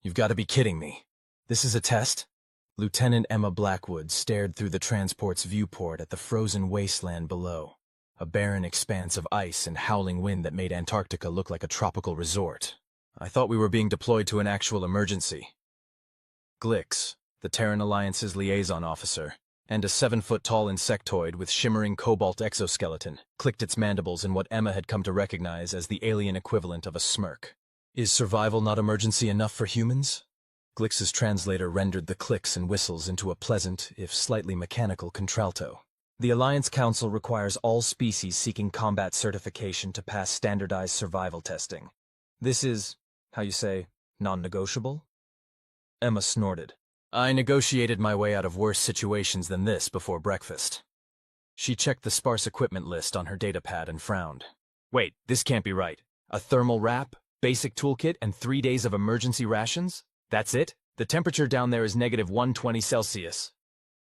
You've got to be kidding me. This is a test? Lieutenant Emma Blackwood stared through the transport's viewport at the frozen wasteland below, a barren expanse of ice and howling wind that made Antarctica look like a tropical resort. I thought we were being deployed to an actual emergency. Glix, the Terran Alliance's liaison officer, and a 7-foot-tall insectoid with shimmering cobalt exoskeleton, clicked its mandibles in what Emma had come to recognize as the alien equivalent of a smirk. Is survival not emergency enough for humans? Glix's translator rendered the clicks and whistles into a pleasant, if slightly mechanical, contralto. The Alliance Council requires all species seeking combat certification to pass standardized survival testing. This is, how you say, non-negotiable? Emma snorted. I negotiated my way out of worse situations than this before breakfast. She checked the sparse equipment list on her datapad and frowned. Wait, this can't be right. A thermal wrap, basic toolkit, and 3 days of emergency rations? That's it? The temperature down there is negative 120 Celsius.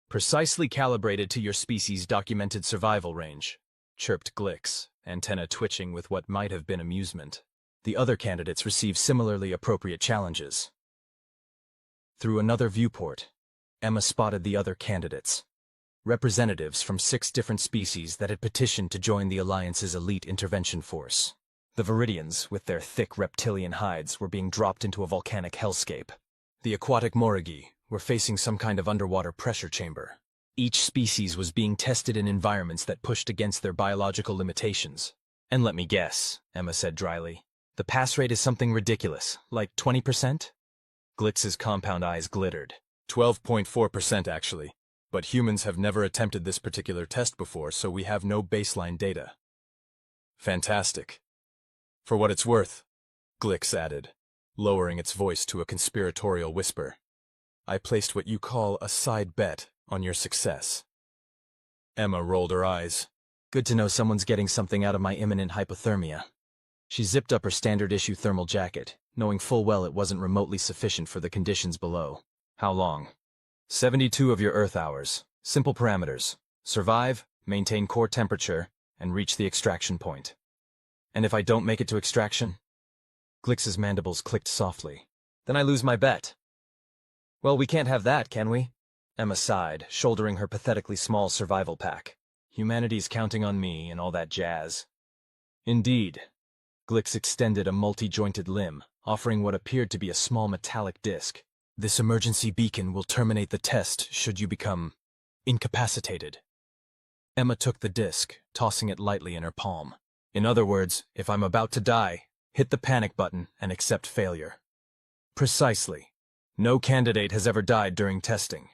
Precisely calibrated to your species' documented survival range, chirped Glix, antenna twitching with what might have been amusement. The other candidates received similarly appropriate challenges. Through another viewport, Emma spotted the other candidates, representatives from 6 different species that had petitioned to join the Alliance's elite intervention force. The Viridians, with their thick reptilian hides, were being dropped into a volcanic hellscape. The aquatic Morigi were facing some kind of underwater pressure chamber. Each species was being tested in environments that pushed against their biological limitations. And let me guess, Emma said dryly, the pass rate is something ridiculous, like 20%? Glix's compound eyes glittered. 12.4% actually, but humans have never attempted this particular test before, so we have no baseline data. Fantastic. For what it's worth, Glix added, lowering its voice to a conspiratorial whisper. I placed what you call a side bet on your success. Emma rolled her eyes. Good to know someone's getting something out of my imminent hypothermia. She zipped up her standard-issue thermal jacket, knowing full well it wasn't remotely sufficient for the conditions below. How long? 72 of your Earth hours. Simple parameters. Survive, maintain core temperature, and reach the extraction point. And if I don't make it to extraction? Glix's mandibles clicked softly. Then I lose my bet. Well, we can't have that, can we? Emma sighed, shouldering her pathetically small survival pack. Humanity's counting on me and all that jazz. Indeed. Glix extended a multi-jointed limb, offering what appeared to be a small metallic disc. This emergency beacon will terminate the test should you become incapacitated. Emma took the disc, tossing it lightly in her palm. In other words, if I'm about to die, hit the panic button and accept failure. Precisely. No candidate has ever died during testing.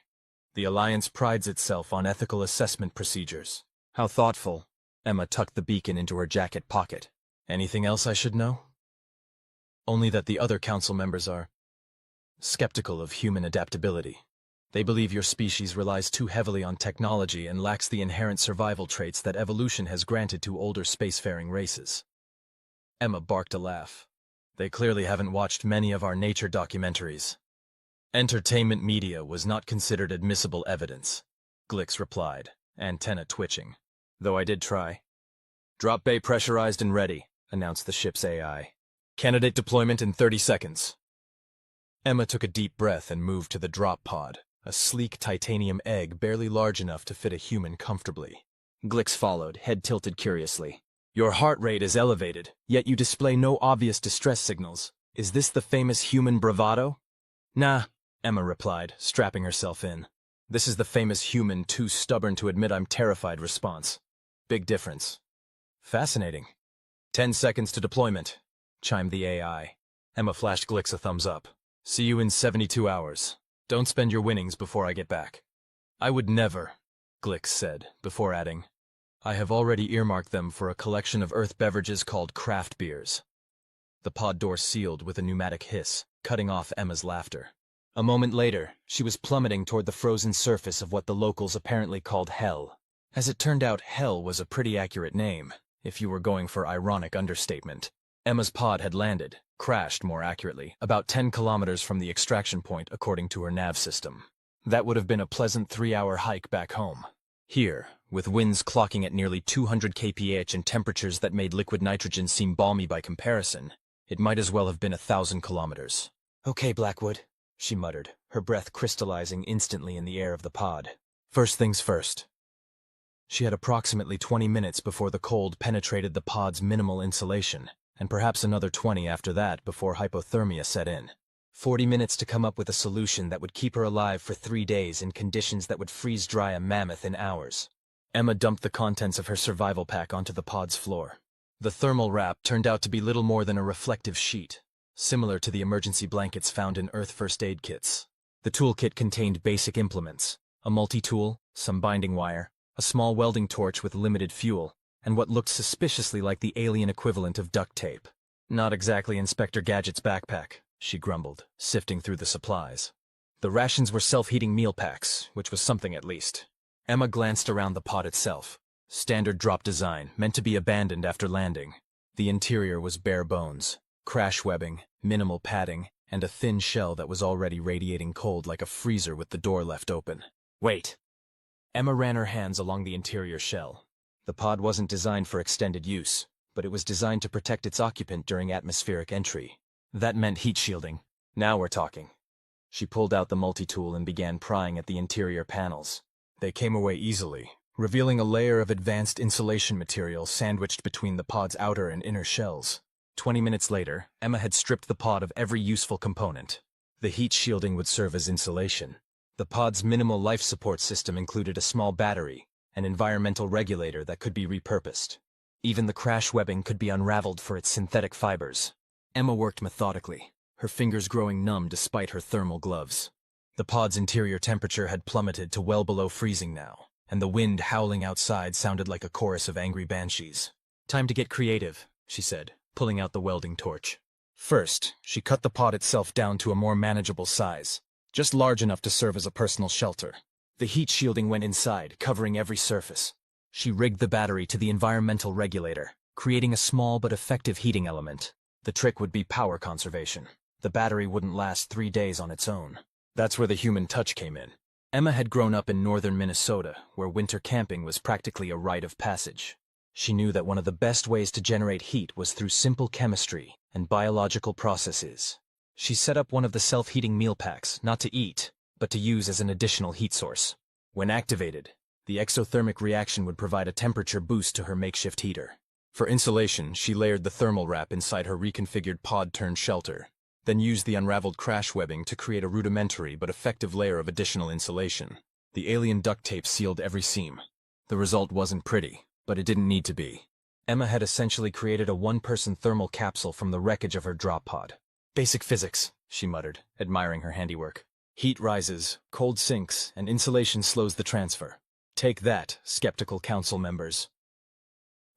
The Alliance prides itself on ethical assessment procedures. How thoughtful. Emma tucked the beacon into her jacket pocket. Anything else I should know? Only that the other council members are skeptical of human adaptability. They believe your species relies too heavily on technology and lacks the inherent survival traits that evolution has granted to older spacefaring races. Emma barked a laugh. They clearly haven't watched many of our nature documentaries. Entertainment media was not considered admissible evidence, Glix replied, antenna twitching. Though I did try. Drop bay pressurized and ready, announced the ship's AI. Candidate deployment in 30 seconds. Emma took a deep breath and moved to the drop pod, a sleek titanium egg barely large enough to fit a human comfortably. Glix followed, head tilted curiously. Your heart rate is elevated, yet you display no obvious distress signals. Is this the famous human bravado? Nah, Emma replied, strapping herself in. This is the famous human too stubborn to admit I'm terrified response. Big difference. Fascinating. 10 seconds to deployment, chimed the AI. Emma flashed Glix a thumbs up. See you in 72 hours. Don't spend your winnings before I get back. I would never, Glix said, before adding, I have already earmarked them for a collection of Earth beverages called craft beers. The pod door sealed with a pneumatic hiss, cutting off Emma's laughter. A moment later, she was plummeting toward the frozen surface of what the locals apparently called hell. As it turned out, hell was a pretty accurate name, if you were going for ironic understatement. Emma's pod had landed, crashed more accurately, about 10 kilometers from the extraction point according to her nav system. That would have been a pleasant 3-hour hike back home. Here, with winds clocking at nearly 200 kph and temperatures that made liquid nitrogen seem balmy by comparison, it might as well have been 1,000 kilometers. Okay, Blackwood, she muttered, her breath crystallizing instantly in the air of the pod. First things first. She had approximately 20 minutes before the cold penetrated the pod's minimal insulation, and perhaps another 20 after that before hypothermia set in. 40 minutes to come up with a solution that would keep her alive for 3 days in conditions that would freeze dry a mammoth in hours. Emma dumped the contents of her survival pack onto the pod's floor. The thermal wrap turned out to be little more than a reflective sheet, similar to the emergency blankets found in Earth first aid kits. The toolkit contained basic implements, a multi-tool, some binding wire, a small welding torch with limited fuel, and what looked suspiciously like the alien equivalent of duct tape. Not exactly Inspector Gadget's backpack, she grumbled, sifting through the supplies. The rations were self-heating meal packs, which was something at least. Emma glanced around the pod itself. Standard drop design, meant to be abandoned after landing. The interior was bare bones. Crash webbing, minimal padding, and a thin shell that was already radiating cold like a freezer with the door left open. Wait. Emma ran her hands along the interior shell. The pod wasn't designed for extended use, but it was designed to protect its occupant during atmospheric entry. That meant heat shielding. Now we're talking. She pulled out the multi-tool and began prying at the interior panels. They came away easily, revealing a layer of advanced insulation material sandwiched between the pod's outer and inner shells. 20 minutes later, Emma had stripped the pod of every useful component. The heat shielding would serve as insulation. The pod's minimal life support system included a small battery, an environmental regulator that could be repurposed. Even the crash webbing could be unraveled for its synthetic fibers. Emma worked methodically, her fingers growing numb despite her thermal gloves. The pod's interior temperature had plummeted to well below freezing now, and the wind howling outside sounded like a chorus of angry banshees. Time to get creative, she said, pulling out the welding torch. First, she cut the pod itself down to a more manageable size, just large enough to serve as a personal shelter. The heat shielding went inside, covering every surface. She rigged the battery to the environmental regulator, creating a small but effective heating element. The trick would be power conservation. The battery wouldn't last 3 days on its own. That's where the human touch came in. Emma had grown up in northern Minnesota, where winter camping was practically a rite of passage. She knew that one of the best ways to generate heat was through simple chemistry and biological processes. She set up one of the self-heating meal packs, not to eat, but to use as an additional heat source. When activated, the exothermic reaction would provide a temperature boost to her makeshift heater. For insulation, she layered the thermal wrap inside her reconfigured pod-turned shelter, then used the unraveled crash webbing to create a rudimentary but effective layer of additional insulation. The alien duct tape sealed every seam. The result wasn't pretty, but it didn't need to be. Emma had essentially created a one-person thermal capsule from the wreckage of her drop pod. Basic physics, she muttered, admiring her handiwork. Heat rises, cold sinks, and insulation slows the transfer. Take that, skeptical council members.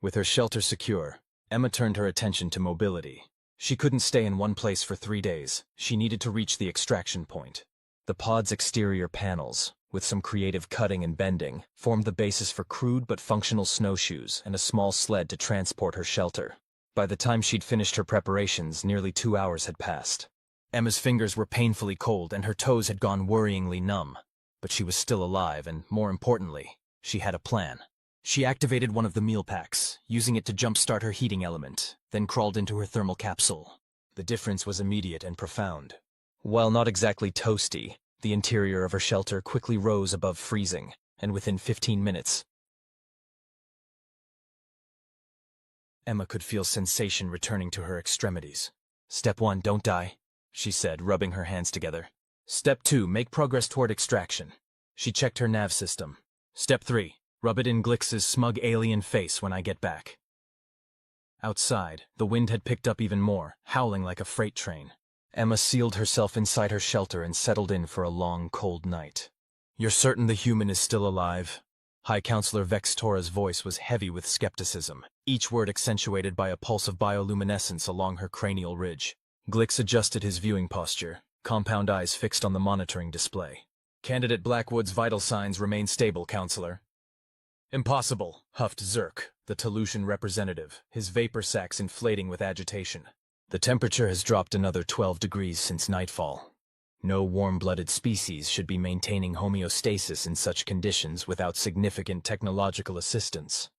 With her shelter secure, Emma turned her attention to mobility. She couldn't stay in one place for 3 days. She needed to reach the extraction point. The pod's exterior panels, with some creative cutting and bending, formed the basis for crude but functional snowshoes and a small sled to transport her shelter. By the time she'd finished her preparations, nearly 2 hours had passed. Emma's fingers were painfully cold and her toes had gone worryingly numb. But she was still alive and, more importantly, she had a plan. She activated one of the meal packs, using it to jumpstart her heating element, then crawled into her thermal capsule. The difference was immediate and profound. While not exactly toasty, the interior of her shelter quickly rose above freezing, and within 15 minutes, Emma could feel sensation returning to her extremities. Step 1, don't die, she said, rubbing her hands together. Step 2, make progress toward extraction. She checked her nav system. Step 3, rub it in Glix's smug alien face when I get back. Outside, the wind had picked up even more, howling like a freight train. Emma sealed herself inside her shelter and settled in for a long, cold night. You're certain the human is still alive? High Counselor Vextora's voice was heavy with skepticism, each word accentuated by a pulse of bioluminescence along her cranial ridge. Glix adjusted his viewing posture, compound eyes fixed on the monitoring display. Candidate Blackwood's vital signs remain stable, Counselor. Impossible, huffed Zerk, the Telutian representative, his vapor sacs inflating with agitation. The temperature has dropped another 12 degrees since nightfall. No warm-blooded species should be maintaining homeostasis in such conditions without significant technological assistance.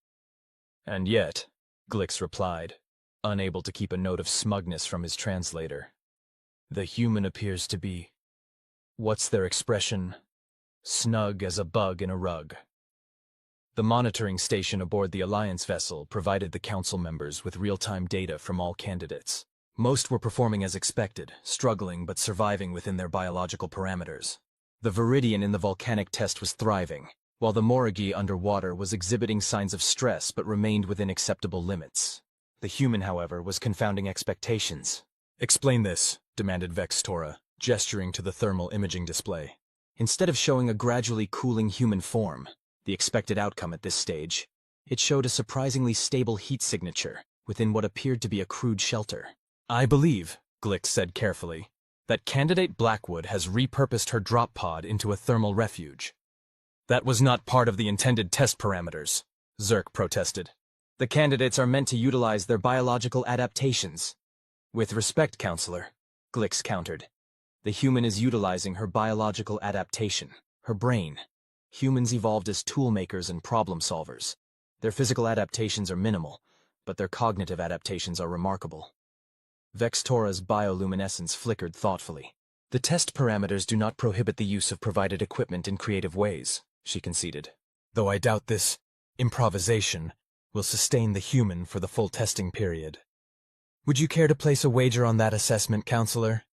And yet, Glix replied, unable to keep a note of smugness from his translator. The human appears to be, what's their expression? Snug as a bug in a rug. The monitoring station aboard the Alliance vessel provided the council members with real-time data from all candidates. Most were performing as expected, struggling but surviving within their biological parameters. The Viridian in the volcanic test was thriving, while the Morigi underwater was exhibiting signs of stress but remained within acceptable limits. The human, however, was confounding expectations. "Explain this," demanded Vextora, gesturing to the thermal imaging display. Instead of showing a gradually cooling human form, the expected outcome at this stage, it showed a surprisingly stable heat signature within what appeared to be a crude shelter. "I believe," Glick said carefully, "that candidate Blackwood has repurposed her drop pod into a thermal refuge." "That was not part of the intended test parameters," Zerk protested. "The candidates are meant to utilize their biological adaptations." "With respect, Counselor," Glix countered, "the human is utilizing her biological adaptation, her brain. Humans evolved as tool makers and problem solvers. Their physical adaptations are minimal, but their cognitive adaptations are remarkable." Vextora's bioluminescence flickered thoughtfully. "The test parameters do not prohibit the use of provided equipment in creative ways," she conceded. "Though I doubt this improvisation will sustain the human for the full testing period." "Would you care to place a wager on that assessment, Counselor?"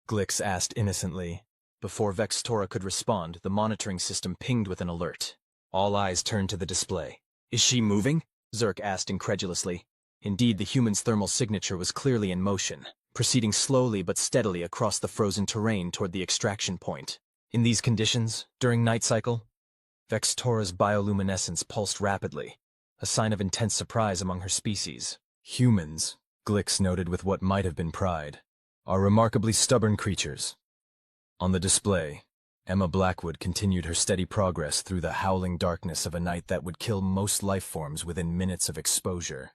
Glix asked innocently. Before Vextora could respond, the monitoring system pinged with an alert. All eyes turned to the display. "Is she moving?" Zerk asked incredulously. Indeed, the human's thermal signature was clearly in motion, proceeding slowly but steadily across the frozen terrain toward the extraction point. In these conditions, during night cycle, Vextora's bioluminescence pulsed rapidly, a sign of intense surprise among her species. "Humans," Glix noted with what might have been pride, "are remarkably stubborn creatures." On the display, Emma Blackwood continued her steady progress through the howling darkness of a night that would kill most life forms within minutes of exposure.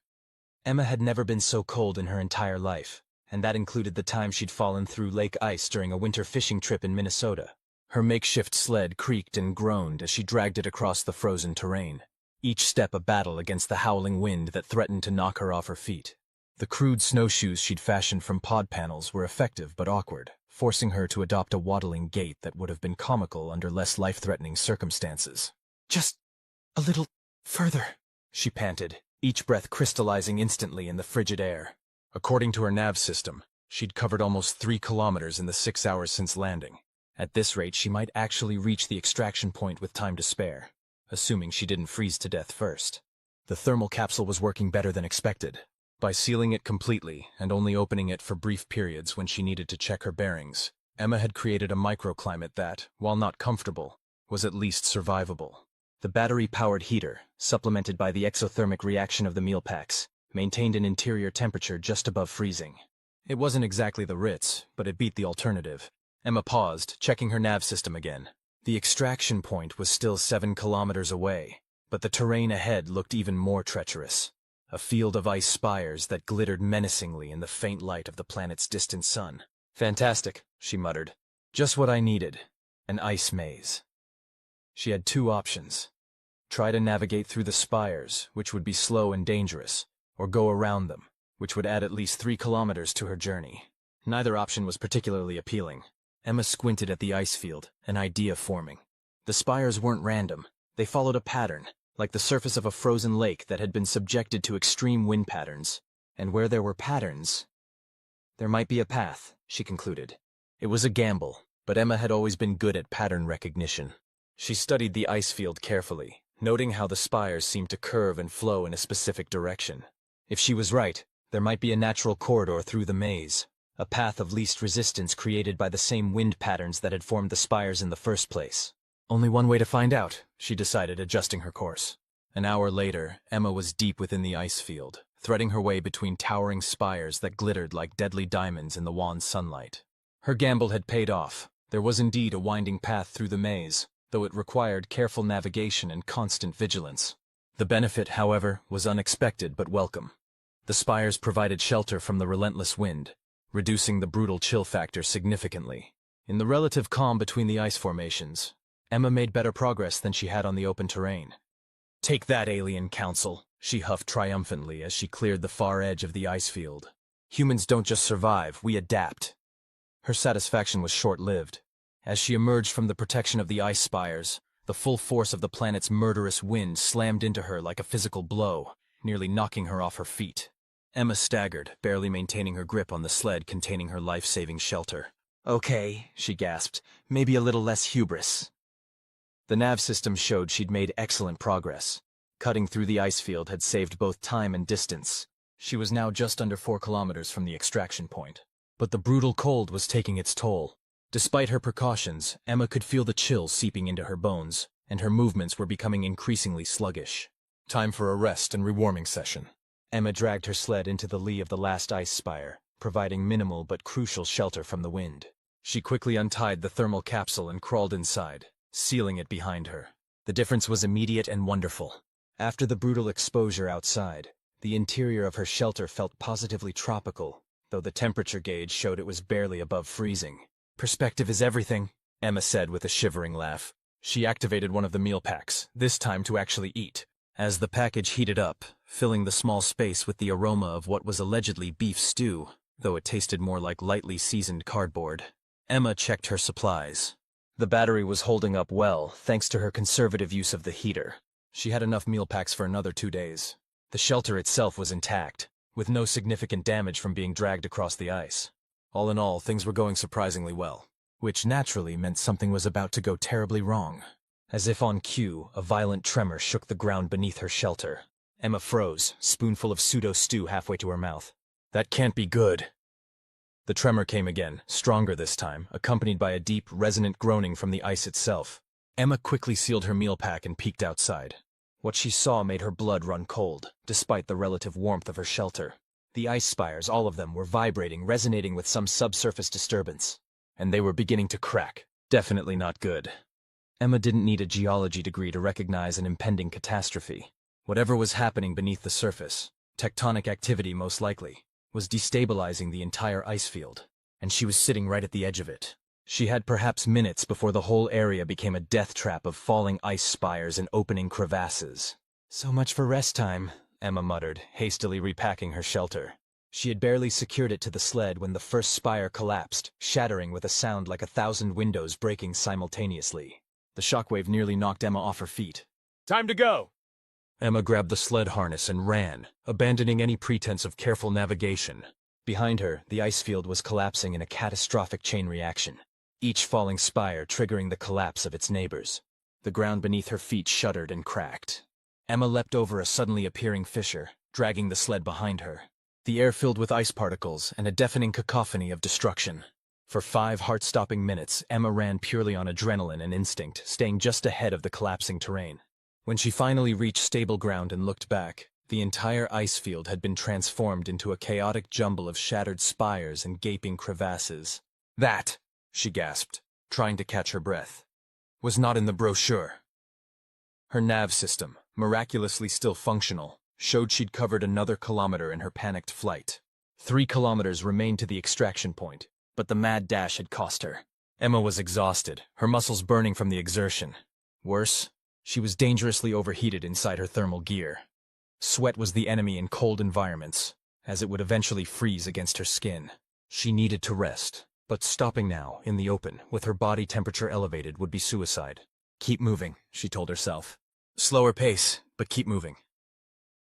Emma had never been so cold in her entire life, and that included the time she'd fallen through lake ice during a winter fishing trip in Minnesota. Her makeshift sled creaked and groaned as she dragged it across the frozen terrain, each step a battle against the howling wind that threatened to knock her off her feet. The crude snowshoes she'd fashioned from pod panels were effective but awkward, forcing her to adopt a waddling gait that would have been comical under less life-threatening circumstances. "Just a little further," she panted, each breath crystallizing instantly in the frigid air. According to her nav system, she'd covered almost 3 kilometers in the 6 hours since landing. At this rate, she might actually reach the extraction point with time to spare, assuming she didn't freeze to death first. The thermal capsule was working better than expected. By sealing it completely and only opening it for brief periods when she needed to check her bearings, Emma had created a microclimate that, while not comfortable, was at least survivable. The battery-powered heater, supplemented by the exothermic reaction of the meal packs, maintained an interior temperature just above freezing. It wasn't exactly the Ritz, but it beat the alternative. Emma paused, checking her nav system again. The extraction point was still 7 kilometers away, but the terrain ahead looked even more treacherous. A field of ice spires that glittered menacingly in the faint light of the planet's distant sun. "Fantastic," she muttered. "Just what I needed. An ice maze." She had 2 options. Try to navigate through the spires, which would be slow and dangerous, or go around them, which would add at least 3 kilometers to her journey. Neither option was particularly appealing. Emma squinted at the ice field, an idea forming. The spires weren't random. They followed a pattern, like the surface of a frozen lake that had been subjected to extreme wind patterns. And where there were patterns, there might be a path, she concluded. It was a gamble, but Emma had always been good at pattern recognition. She studied the ice field carefully, noting how the spires seemed to curve and flow in a specific direction. If she was right, there might be a natural corridor through the maze, a path of least resistance created by the same wind patterns that had formed the spires in the first place. Only one way to find out, she decided, adjusting her course. An hour later, Emma was deep within the ice field, threading her way between towering spires that glittered like deadly diamonds in the wan sunlight. Her gamble had paid off. There was indeed a winding path through the maze, though it required careful navigation and constant vigilance. The benefit, however, was unexpected but welcome. The spires provided shelter from the relentless wind, reducing the brutal chill factor significantly. In the relative calm between the ice formations, Emma made better progress than she had on the open terrain. "Take that, alien council," she huffed triumphantly as she cleared the far edge of the ice field. "Humans don't just survive, we adapt." Her satisfaction was short-lived. As she emerged from the protection of the ice spires, the full force of the planet's murderous wind slammed into her like a physical blow, nearly knocking her off her feet. Emma staggered, barely maintaining her grip on the sled containing her life-saving shelter. "Okay," she gasped, "maybe a little less hubris." The nav system showed she'd made excellent progress. Cutting through the ice field had saved both time and distance. She was now just under 4 kilometers from the extraction point. But the brutal cold was taking its toll. Despite her precautions, Emma could feel the chill seeping into her bones, and her movements were becoming increasingly sluggish. Time for a rest and rewarming session. Emma dragged her sled into the lee of the last ice spire, providing minimal but crucial shelter from the wind. She quickly untied the thermal capsule and crawled inside, sealing it behind her. The difference was immediate and wonderful. After the brutal exposure outside, the interior of her shelter felt positively tropical, though the temperature gauge showed it was barely above freezing. "Perspective is everything," Emma said with a shivering laugh. She activated one of the meal packs, this time to actually eat. As the package heated up, filling the small space with the aroma of what was allegedly beef stew, though it tasted more like lightly seasoned cardboard, Emma checked her supplies. The battery was holding up well, thanks to her conservative use of the heater. She had enough meal packs for another 2 days. The shelter itself was intact, with no significant damage from being dragged across the ice. All in all, things were going surprisingly well, which naturally meant something was about to go terribly wrong. As if on cue, a violent tremor shook the ground beneath her shelter. Emma froze, spoonful of pseudo-stew halfway to her mouth. "That can't be good." The tremor came again, stronger this time, accompanied by a deep, resonant groaning from the ice itself. Emma quickly sealed her meal pack and peeked outside. What she saw made her blood run cold, despite the relative warmth of her shelter. The ice spires, all of them, were vibrating, resonating with some subsurface disturbance. And they were beginning to crack. Definitely not good. Emma didn't need a geology degree to recognize an impending catastrophe. Whatever was happening beneath the surface, tectonic activity most likely, was destabilizing the entire ice field, and she was sitting right at the edge of it. She had perhaps minutes before the whole area became a death trap of falling ice spires and opening crevasses. "So much for rest time," Emma muttered, hastily repacking her shelter. She had barely secured it to the sled when the first spire collapsed, shattering with a sound like 1,000 windows breaking simultaneously. The shockwave nearly knocked Emma off her feet. "Time to go!" Emma grabbed the sled harness and ran, abandoning any pretense of careful navigation. Behind her, the ice field was collapsing in a catastrophic chain reaction, each falling spire triggering the collapse of its neighbors. The ground beneath her feet shuddered and cracked. Emma leapt over a suddenly appearing fissure, dragging the sled behind her. The air filled with ice particles and a deafening cacophony of destruction. For 5 heart-stopping minutes, Emma ran purely on adrenaline and instinct, staying just ahead of the collapsing terrain. When she finally reached stable ground and looked back, the entire ice field had been transformed into a chaotic jumble of shattered spires and gaping crevasses. "That," she gasped, trying to catch her breath, "was not in the brochure." Her nav system, miraculously still functional, showed she'd covered another kilometer in her panicked flight. 3 kilometers remained to the extraction point, but the mad dash had cost her. Emma was exhausted, her muscles burning from the exertion. Worse, she was dangerously overheated inside her thermal gear. Sweat was the enemy in cold environments, as it would eventually freeze against her skin. She needed to rest, but stopping now, in the open, with her body temperature elevated, would be suicide. "Keep moving," she told herself. "Slower pace, but keep moving."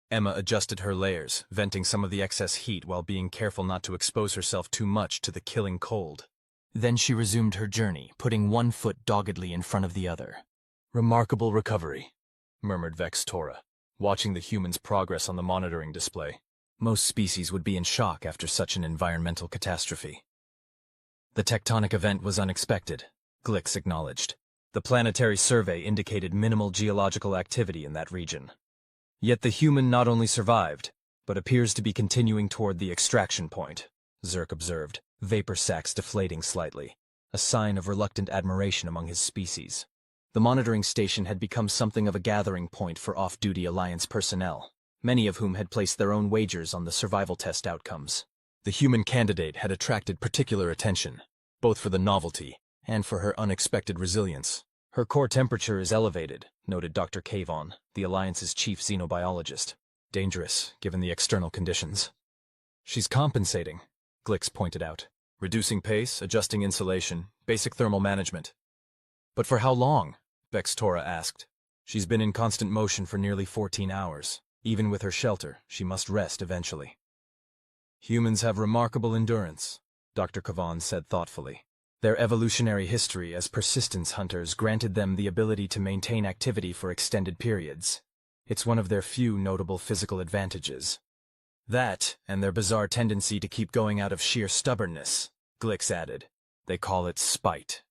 Emma adjusted her layers, venting some of the excess heat while being careful not to expose herself too much to the killing cold. Then she resumed her journey, putting one foot doggedly in front of the other. "Remarkable recovery," murmured Vkr'lak, watching the human's progress on the monitoring display. Most species would be in shock after such an environmental catastrophe. The tectonic event was unexpected, Vkr'lak acknowledged. The planetary survey indicated minimal geological activity in that region. Yet the human not only survived, but appears to be continuing toward the extraction point, Zerk observed, vapor sacs deflating slightly, a sign of reluctant admiration among his species. The monitoring station had become something of a gathering point for off-duty Alliance personnel, many of whom had placed their own wagers on the survival test outcomes. The human candidate had attracted particular attention, both for the novelty and for her unexpected resilience. "Her core temperature is elevated," noted Dr. Kavon, the Alliance's chief xenobiologist. "Dangerous, given the external conditions." "She's compensating," Vkr'lak pointed out, Reducing pace, adjusting insulation, basic thermal management. But for how long? Vkr'lak asked. She's been in constant motion for nearly 14 hours. Even with her shelter, she must rest eventually. Humans have remarkable endurance, Dr. Kavan said thoughtfully. Their evolutionary history as persistence hunters granted them the ability to maintain activity for extended periods. It's one of their few notable physical advantages. That, and their bizarre tendency to keep going out of sheer stubbornness, Glick added. They call it spite.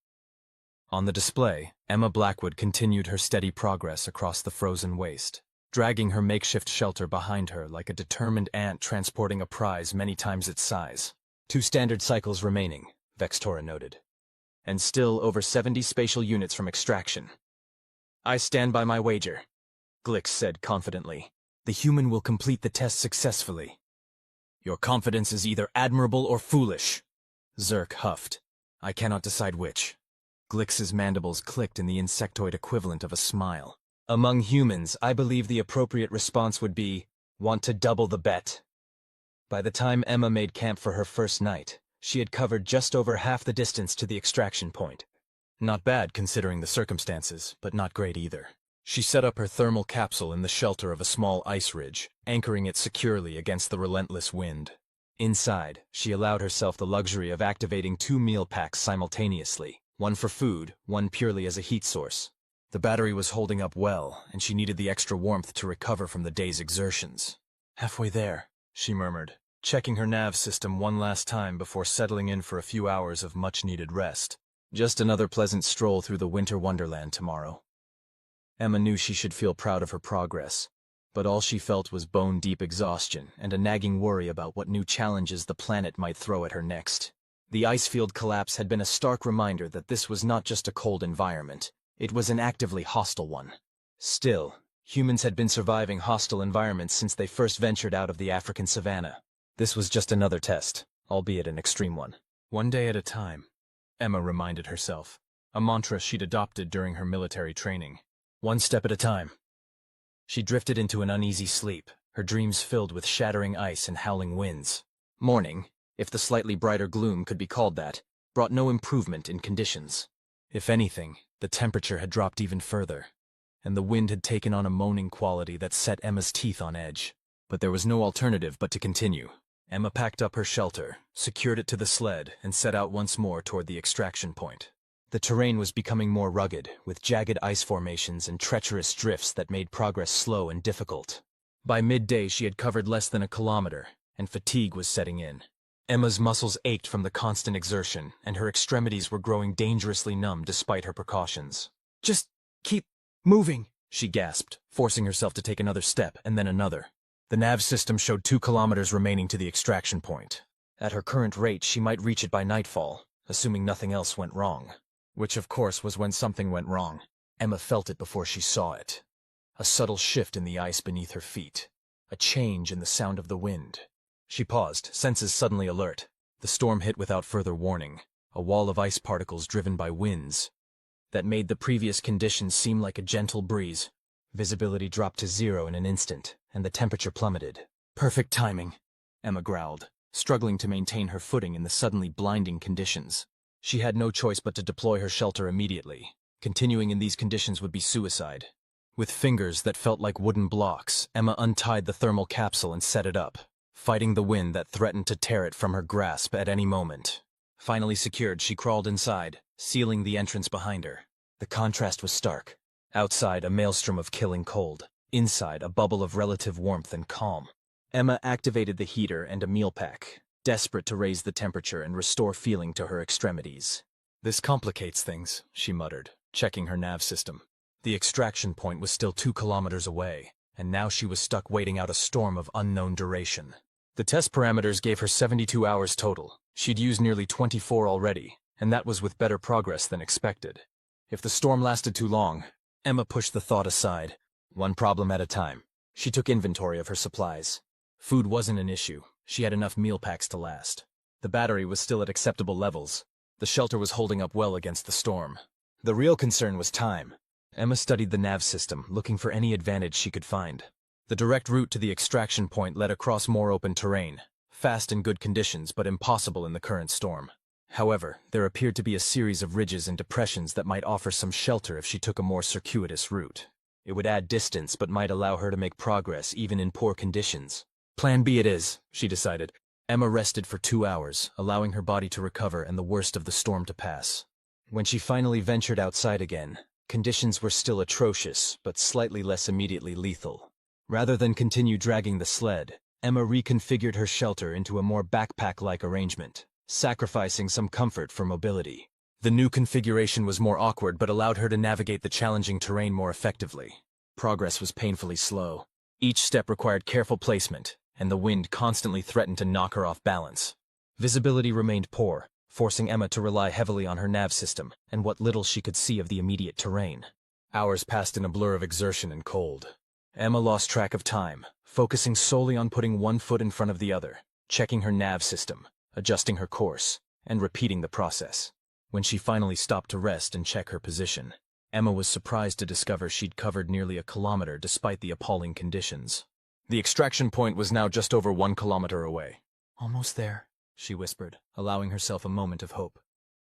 On the display, Emma Blackwood continued her steady progress across the frozen waste, dragging her makeshift shelter behind her like a determined ant transporting a prize many times its size. 2 standard cycles remaining, Vkr'lak noted. And still over 70 spatial units from extraction. I stand by my wager, Glick said confidently. The human will complete the test successfully. Your confidence is either admirable or foolish, Zerk huffed. I cannot decide which. Glick's mandibles clicked in the insectoid equivalent of a smile. Among humans, I believe the appropriate response would be, want to double the bet. By the time Emma made camp for her first night, she had covered just over half the distance to the extraction point. Not bad considering the circumstances, but not great either. She set up her thermal capsule in the shelter of a small ice ridge, anchoring it securely against the relentless wind. Inside, she allowed herself the luxury of activating 2 meal packs simultaneously, one for food, one purely as a heat source. The battery was holding up well, and she needed the extra warmth to recover from the day's exertions. Halfway there, she murmured, checking her nav system one last time before settling in for a few hours of much-needed rest. Just another pleasant stroll through the winter wonderland tomorrow. Emma knew she should feel proud of her progress, but all she felt was bone-deep exhaustion and a nagging worry about what new challenges the planet might throw at her next. The ice field collapse had been a stark reminder that this was not just a cold environment, it was an actively hostile one. Still, humans had been surviving hostile environments since they first ventured out of the African savanna. This was just another test, albeit an extreme one. One day at a time, Emma reminded herself, a mantra she'd adopted during her military training. One step at a time. She drifted into an uneasy sleep, her dreams filled with shattering ice and howling winds. Morning, if the slightly brighter gloom could be called that, brought no improvement in conditions. If anything, the temperature had dropped even further, and the wind had taken on a moaning quality that set Emma's teeth on edge. But there was no alternative but to continue. Emma packed up her shelter, secured it to the sled, and set out once more toward the extraction point. The terrain was becoming more rugged, with jagged ice formations and treacherous drifts that made progress slow and difficult. By midday she had covered less than a kilometer, and fatigue was setting in. Emma's muscles ached from the constant exertion, and her extremities were growing dangerously numb despite her precautions. Just keep moving, she gasped, forcing herself to take another step and then another. The nav system showed 2 kilometers remaining to the extraction point. At her current rate, she might reach it by nightfall, assuming nothing else went wrong. Which, of course, was when something went wrong. Emma felt it before she saw it. A subtle shift in the ice beneath her feet. A change in the sound of the wind. She paused, senses suddenly alert. The storm hit without further warning. A wall of ice particles driven by winds that made the previous conditions seem like a gentle breeze. Visibility dropped to 0 in an instant, and the temperature plummeted. Perfect timing, Emma growled, struggling to maintain her footing in the suddenly blinding conditions. She had no choice but to deploy her shelter immediately. Continuing in these conditions would be suicide. With fingers that felt like wooden blocks, Emma untied the thermal capsule and set it up, fighting the wind that threatened to tear it from her grasp at any moment. Finally secured, she crawled inside, sealing the entrance behind her. The contrast was stark. Outside, a maelstrom of killing cold. Inside, a bubble of relative warmth and calm. Emma activated the heater and a meal pack, desperate to raise the temperature and restore feeling to her extremities. This complicates things, she muttered, checking her nav system. The extraction point was still 2 kilometers away, and now she was stuck waiting out a storm of unknown duration. The test parameters gave her 72 hours total. She'd used nearly 24 already, and that was with better progress than expected. If the storm lasted too long, Emma pushed the thought aside, one problem at a time. She took inventory of her supplies. Food wasn't an issue. She had enough meal packs to last. The battery was still at acceptable levels. The shelter was holding up well against the storm. The real concern was time. Emma studied the nav system, looking for any advantage she could find. The direct route to the extraction point led across more open terrain, fast in good conditions but impossible in the current storm. However, there appeared to be a series of ridges and depressions that might offer some shelter if she took a more circuitous route. It would add distance but might allow her to make progress even in poor conditions. Plan B it is, she decided. Emma rested for 2 hours, allowing her body to recover and the worst of the storm to pass. When she finally ventured outside again, conditions were still atrocious, but slightly less immediately lethal. Rather than continue dragging the sled, Emma reconfigured her shelter into a more backpack-like arrangement, sacrificing some comfort for mobility. The new configuration was more awkward but allowed her to navigate the challenging terrain more effectively. Progress was painfully slow. Each step required careful placement, and the wind constantly threatened to knock her off balance. Visibility remained poor, forcing Emma to rely heavily on her nav system and what little she could see of the immediate terrain. Hours passed in a blur of exertion and cold. Emma lost track of time, focusing solely on putting one foot in front of the other, checking her nav system, adjusting her course, and repeating the process. When she finally stopped to rest and check her position, Emma was surprised to discover she'd covered nearly a kilometer despite the appalling conditions. The extraction point was now just over 1 kilometer away. Almost there, she whispered, allowing herself a moment of hope.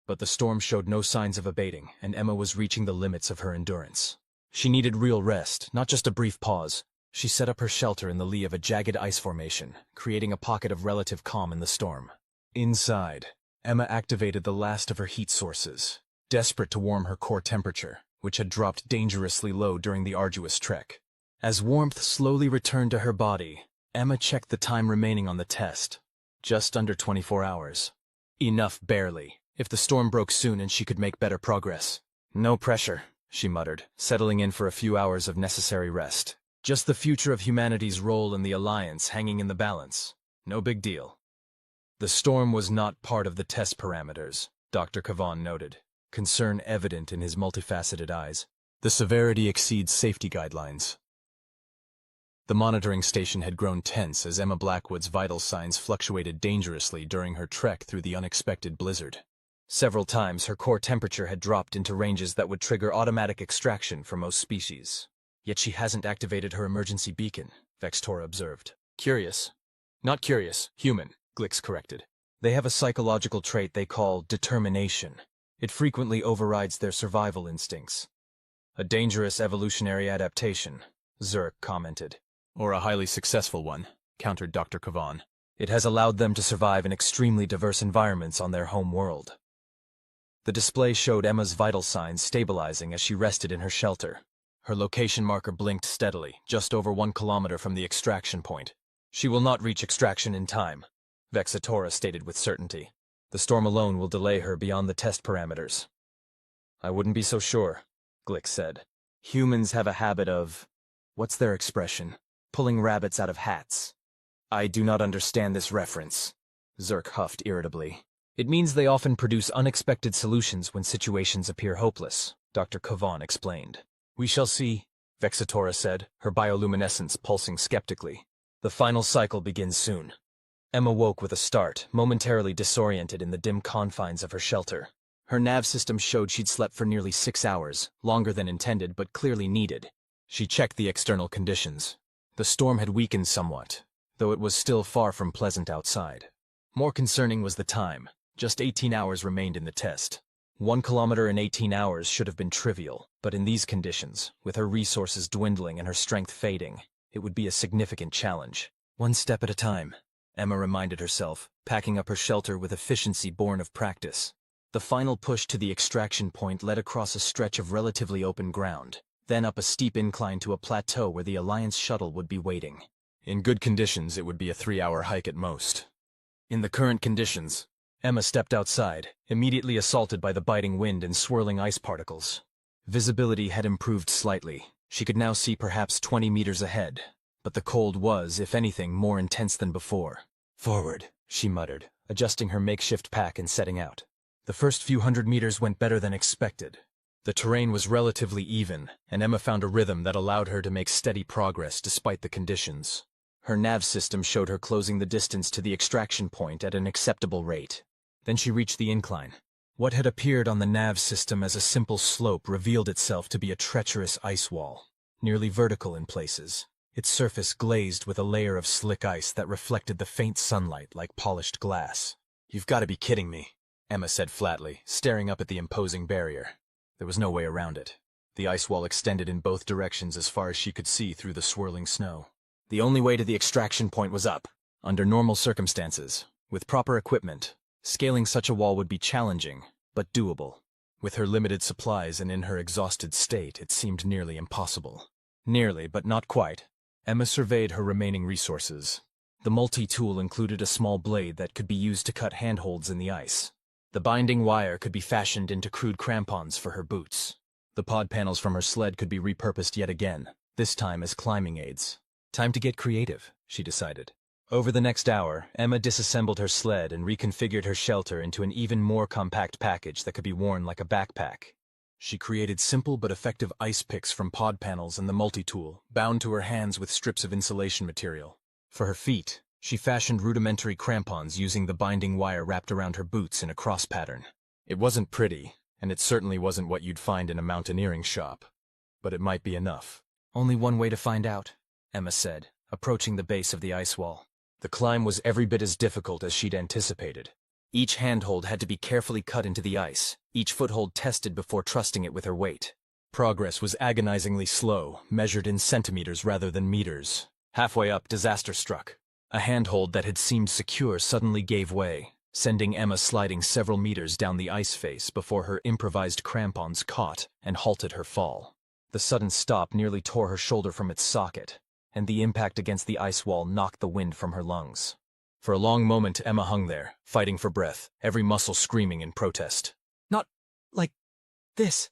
But the storm showed no signs of abating, and Emma was reaching the limits of her endurance. She needed real rest, not just a brief pause. She set up her shelter in the lee of a jagged ice formation, creating a pocket of relative calm in the storm. Inside, Emma activated the last of her heat sources, desperate to warm her core temperature, which had dropped dangerously low during the arduous trek. As warmth slowly returned to her body, Emma checked the time remaining on the test. Just under 24 hours. Enough barely, if the storm broke soon and she could make better progress. No pressure, she muttered, settling in for a few hours of necessary rest. Just the future of humanity's role in the Alliance hanging in the balance. No big deal. The storm was not part of the test parameters, Dr. Kavan noted, concern evident in his multifaceted eyes. The severity exceeds safety guidelines. The monitoring station had grown tense as Emma Blackwood's vital signs fluctuated dangerously during her trek through the unexpected blizzard. Several times her core temperature had dropped into ranges that would trigger automatic extraction for most species. Yet she hasn't activated her emergency beacon, Vkr'lak observed. Curious. Not curious, human, Glix corrected. They have a psychological trait they call determination. It frequently overrides their survival instincts. A dangerous evolutionary adaptation, Zurk commented. Or a highly successful one, countered Dr. Kavan. It has allowed them to survive in extremely diverse environments on their home world. The display showed Emma's vital signs stabilizing as she rested in her shelter. Her location marker blinked steadily, just over 1 kilometer from the extraction point. She will not reach extraction in time, Vkr'lak stated with certainty. The storm alone will delay her beyond the test parameters. I wouldn't be so sure, Glix said. Humans have a habit of... what's their expression? Pulling rabbits out of hats. I do not understand this reference, Zurk huffed irritably. It means they often produce unexpected solutions when situations appear hopeless, Dr. Kavan explained. We shall see, Vkr'lak said, her bioluminescence pulsing skeptically. The final cycle begins soon. Emma woke with a start, momentarily disoriented in the dim confines of her shelter. Her nav system showed she'd slept for nearly 6 hours, longer than intended but clearly needed. She checked the external conditions. The storm had weakened somewhat, though it was still far from pleasant outside. More concerning was the time. Just 18 hours remained in the test. 1 kilometer in 18 hours should have been trivial, but in these conditions, with her resources dwindling and her strength fading, it would be a significant challenge. One step at a time, Emma reminded herself, packing up her shelter with efficiency born of practice. The final push to the extraction point led across a stretch of relatively open ground, then up a steep incline to a plateau where the Alliance shuttle would be waiting. In good conditions, it would be a 3-hour hike at most. In the current conditions, Emma stepped outside, immediately assaulted by the biting wind and swirling ice particles. Visibility had improved slightly. She could now see perhaps 20 meters ahead, but the cold was, if anything, more intense than before. Forward, she muttered, adjusting her makeshift pack and setting out. The first few hundred meters went better than expected. The terrain was relatively even, and Emma found a rhythm that allowed her to make steady progress despite the conditions. Her nav system showed her closing the distance to the extraction point at an acceptable rate. Then she reached the incline. What had appeared on the nav system as a simple slope revealed itself to be a treacherous ice wall, nearly vertical in places, its surface glazed with a layer of slick ice that reflected the faint sunlight like polished glass. You've got to be kidding me, Emma said flatly, staring up at the imposing barrier. There was no way around it. The ice wall extended in both directions as far as she could see through the swirling snow. The only way to the extraction point was up. Under normal circumstances, with proper equipment, scaling such a wall would be challenging, but doable. With her limited supplies and in her exhausted state, it seemed nearly impossible. Nearly, but not quite. Emma surveyed her remaining resources. The multi-tool included a small blade that could be used to cut handholds in the ice. The binding wire could be fashioned into crude crampons for her boots. The pod panels from her sled could be repurposed yet again, this time as climbing aids. Time to get creative, she decided. Over the next hour, Emma disassembled her sled and reconfigured her shelter into an even more compact package that could be worn like a backpack. She created simple but effective ice picks from pod panels and the multi-tool, bound to her hands with strips of insulation material. For her feet, she fashioned rudimentary crampons using the binding wire wrapped around her boots in a cross pattern. It wasn't pretty, and it certainly wasn't what you'd find in a mountaineering shop. But it might be enough. Only one way to find out, Emma said, approaching the base of the ice wall. The climb was every bit as difficult as she'd anticipated. Each handhold had to be carefully cut into the ice, each foothold tested before trusting it with her weight. Progress was agonizingly slow, measured in centimeters rather than meters. Halfway up, disaster struck. A handhold that had seemed secure suddenly gave way, sending Emma sliding several meters down the ice face before her improvised crampons caught and halted her fall. The sudden stop nearly tore her shoulder from its socket, and the impact against the ice wall knocked the wind from her lungs. For a long moment, Emma hung there, fighting for breath, every muscle screaming in protest. "Not like this,"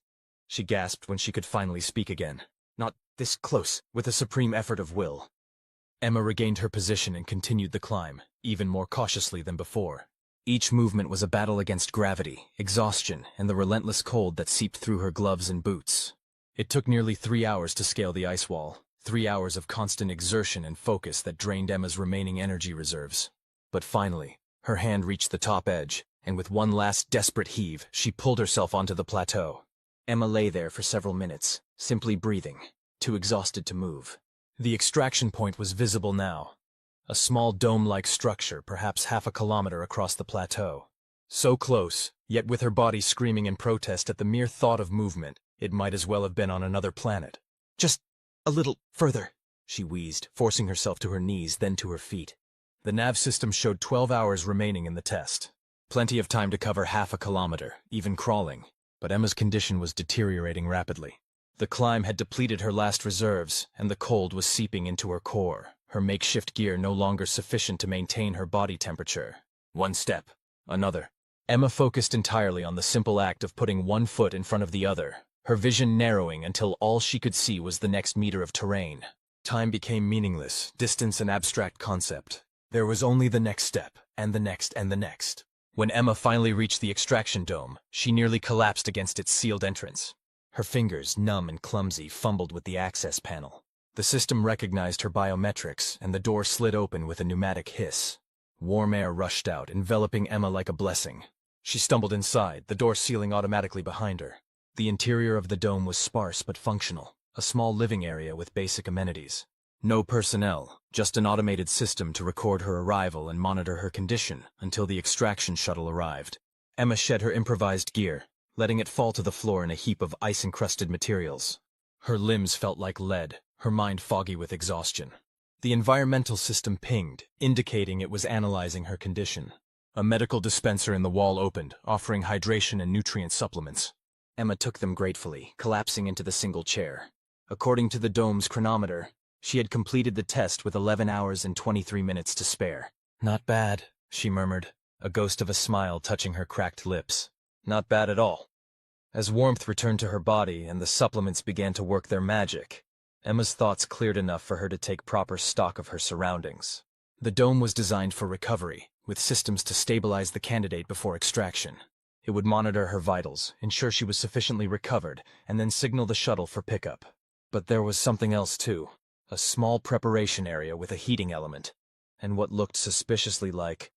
she gasped when she could finally speak again. "Not this close," with a supreme effort of will. Emma regained her position and continued the climb, even more cautiously than before. Each movement was a battle against gravity, exhaustion, and the relentless cold that seeped through her gloves and boots. It took nearly 3 hours to scale the ice wall, 3 hours of constant exertion and focus that drained Emma's remaining energy reserves. But finally, her hand reached the top edge, and with one last desperate heave, she pulled herself onto the plateau. Emma lay there for several minutes, simply breathing, too exhausted to move. The extraction point was visible now, a small dome-like structure perhaps half a kilometer across the plateau. So close, yet with her body screaming in protest at the mere thought of movement, it might as well have been on another planet. "Just a little further," she wheezed, forcing herself to her knees, then to her feet. The nav system showed 12 hours remaining in the test. Plenty of time to cover half a kilometer, even crawling, but Emma's condition was deteriorating rapidly. The climb had depleted her last reserves, and the cold was seeping into her core, her makeshift gear no longer sufficient to maintain her body temperature. One step, another. Emma focused entirely on the simple act of putting one foot in front of the other, her vision narrowing until all she could see was the next meter of terrain. Time became meaningless, distance an abstract concept. There was only the next step, and the next, and the next. When Emma finally reached the extraction dome, she nearly collapsed against its sealed entrance. Her fingers, numb and clumsy, fumbled with the access panel. The system recognized her biometrics, and the door slid open with a pneumatic hiss. Warm air rushed out, enveloping Emma like a blessing. She stumbled inside, the door sealing automatically behind her. The interior of the dome was sparse but functional, a small living area with basic amenities. No personnel, just an automated system to record her arrival and monitor her condition until the extraction shuttle arrived. Emma shed her improvised gear, letting it fall to the floor in a heap of ice-encrusted materials. Her limbs felt like lead, her mind foggy with exhaustion. The environmental system pinged, indicating it was analyzing her condition. A medical dispenser in the wall opened, offering hydration and nutrient supplements. Emma took them gratefully, collapsing into the single chair. According to the dome's chronometer, she had completed the test with 11 hours and 23 minutes to spare. "Not bad," she murmured, a ghost of a smile touching her cracked lips. "Not bad at all." As warmth returned to her body and the supplements began to work their magic, Emma's thoughts cleared enough for her to take proper stock of her surroundings. The dome was designed for recovery, with systems to stabilize the candidate before extraction. It would monitor her vitals, ensure she was sufficiently recovered, and then signal the shuttle for pickup. But there was something else too. A small preparation area with a heating element, and what looked suspiciously like...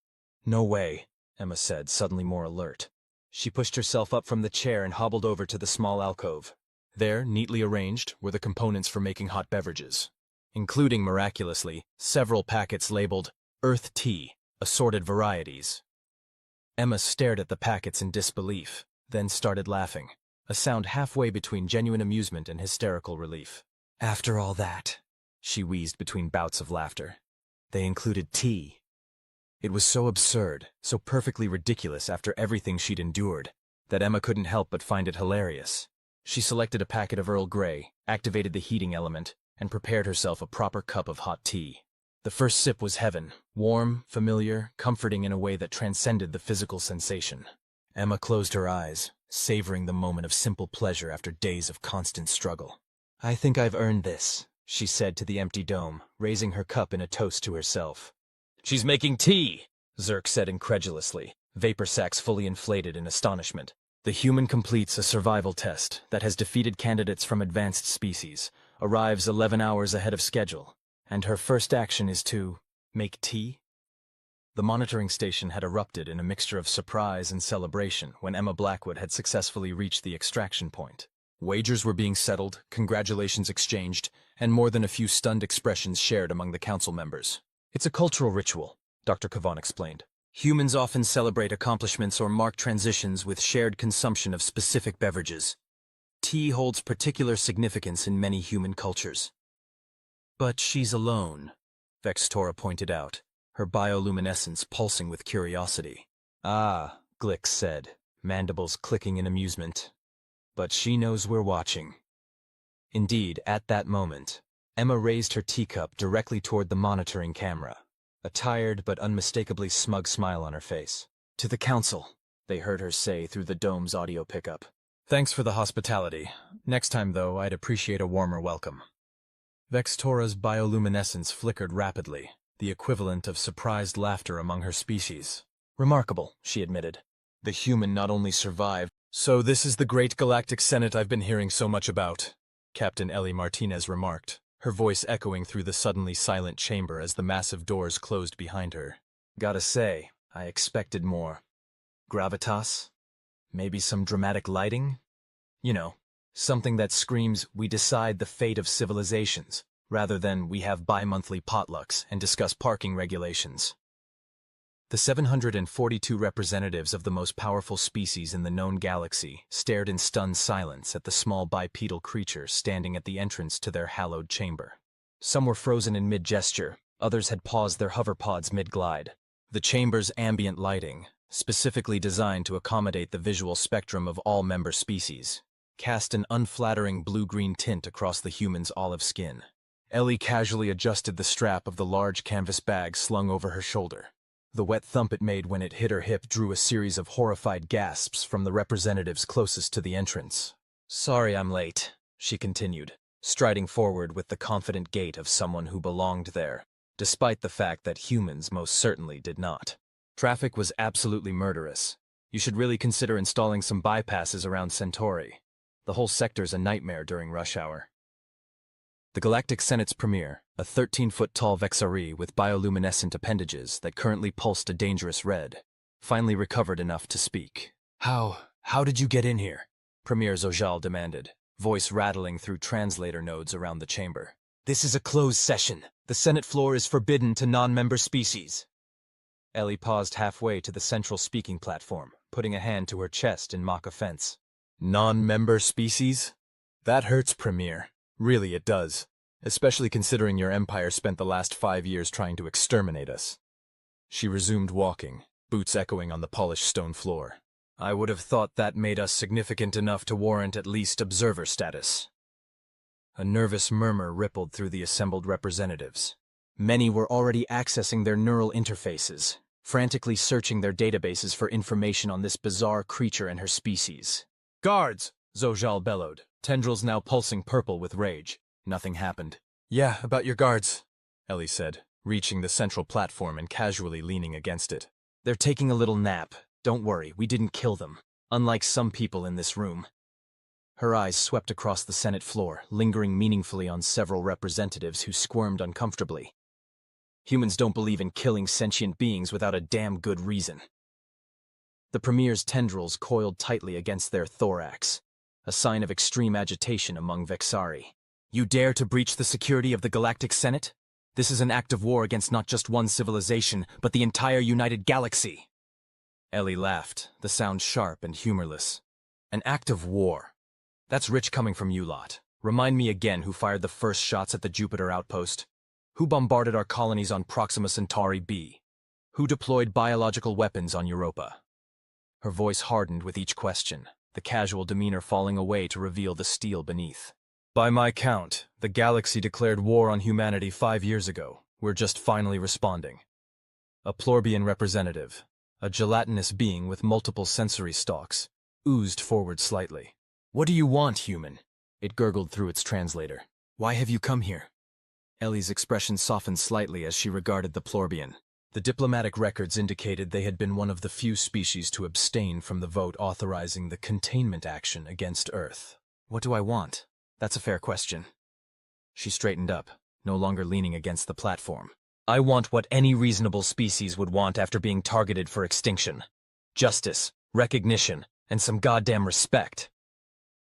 "No way," Emma said, suddenly more alert. She pushed herself up from the chair and hobbled over to the small alcove. There, neatly arranged, were the components for making hot beverages, including, miraculously, several packets labeled Earth Tea, assorted varieties. Emma stared at the packets in disbelief, then started laughing, a sound halfway between genuine amusement and hysterical relief. After all that, she wheezed between bouts of laughter. They included tea. It was so absurd, so perfectly ridiculous after everything she'd endured, that Emma couldn't help but find it hilarious. She selected a packet of Earl Grey, activated the heating element, and prepared herself a proper cup of hot tea. The first sip was heaven, warm, familiar, comforting in a way that transcended the physical sensation. Emma closed her eyes, savoring the moment of simple pleasure after days of constant struggle. "I think I've earned this," she said to the empty dome, raising her cup in a toast to herself. "She's making tea," Zerk said incredulously, vapor sacs fully inflated in astonishment. The human completes a survival test that has defeated candidates from advanced species, arrives 11 hours ahead of schedule, and her first action is to make tea? The monitoring station had erupted in a mixture of surprise and celebration when Emma Blackwood had successfully reached the extraction point. Wagers were being settled, congratulations exchanged, and more than a few stunned expressions shared among the council members. "It's a cultural ritual," Dr. Kavan explained. "Humans often celebrate accomplishments or mark transitions with shared consumption of specific beverages. Tea holds particular significance in many human cultures." "But she's alone," Vextora pointed out, her bioluminescence pulsing with curiosity. "Ah," Glick said, mandibles clicking in amusement. "But she knows we're watching." Indeed, at that moment, Emma raised her teacup directly toward the monitoring camera, a tired but unmistakably smug smile on her face. "To the council," they heard her say through the dome's audio pickup. "Thanks for the hospitality. Next time, though, I'd appreciate a warmer welcome." Vextora's bioluminescence flickered rapidly, the equivalent of surprised laughter among her species. "Remarkable," she admitted. "The human not only survived—" "So this is the great Galactic Senate I've been hearing so much about," Captain Ellie Martinez remarked, her voice echoing through the suddenly silent chamber as the massive doors closed behind her. "Gotta say, I expected more. Gravitas? Maybe some dramatic lighting? You know, something that screams, we decide the fate of civilizations, rather than we have bi-monthly potlucks and discuss parking regulations." The 742 representatives of the most powerful species in the known galaxy stared in stunned silence at the small bipedal creature standing at the entrance to their hallowed chamber. Some were frozen in mid-gesture, others had paused their hoverpods mid-glide. The chamber's ambient lighting, specifically designed to accommodate the visual spectrum of all member species, cast an unflattering blue-green tint across the human's olive skin. Ellie casually adjusted the strap of the large canvas bag slung over her shoulder. The wet thump it made when it hit her hip drew a series of horrified gasps from the representatives closest to the entrance. "Sorry I'm late," she continued, striding forward with the confident gait of someone who belonged there, despite the fact that humans most certainly did not. "Traffic was absolutely murderous. You should really consider installing some bypasses around Centauri. The whole sector's a nightmare during rush hour." The Galactic Senate's premier, a 13-foot-tall Vexari with bioluminescent appendages that currently pulsed a dangerous red, finally recovered enough to speak. How did you get in here?" Premier Zojal demanded, voice rattling through translator nodes around the chamber. "This is a closed session. The Senate floor is forbidden to non-member species." Ellie paused halfway to the central speaking platform, putting a hand to her chest in mock offense. "Non-member species? That hurts, Premier. Really, it does. Especially considering your empire spent the last 5 years trying to exterminate us." She resumed walking, boots echoing on the polished stone floor. "I would have thought that made us significant enough to warrant at least observer status." A nervous murmur rippled through the assembled representatives. Many were already accessing their neural interfaces, frantically searching their databases for information on this bizarre creature and her species. "Guards!" Zojal bellowed, tendrils now pulsing purple with rage. Nothing happened. "Yeah, about your guards," Ellie said, reaching the central platform and casually leaning against it. "They're taking a little nap. Don't worry, we didn't kill them, unlike some people in this room." Her eyes swept across the Senate floor, lingering meaningfully on several representatives who squirmed uncomfortably. Humans don't believe in killing sentient beings without a damn good reason. The Premier's tendrils coiled tightly against their thorax, a sign of extreme agitation among Vexari. "You dare to breach the security of the Galactic Senate? This is an act of war against not just one civilization, but the entire United Galaxy." Ellie laughed, the sound sharp and humorless. An act of war. That's rich coming from you lot. Remind me again who fired the first shots at the Jupiter outpost. Who bombarded our colonies on Proxima Centauri B? Who deployed biological weapons on Europa? Her voice hardened with each question, the casual demeanor falling away to reveal the steel beneath. By my count, the galaxy declared war on humanity 5 years ago. We're just finally responding. A plorbian representative, a gelatinous being with multiple sensory stalks, oozed forward slightly. What do you want, human? It gurgled through its translator. Why have you come here? Ellie's expression softened slightly as she regarded the plorbian. The diplomatic records indicated they had been one of the few species to abstain from the vote authorizing the containment action against Earth. What do I want? That's a fair question. She straightened up, no longer leaning against the platform. I want what any reasonable species would want after being targeted for extinction. Justice, recognition, and some goddamn respect.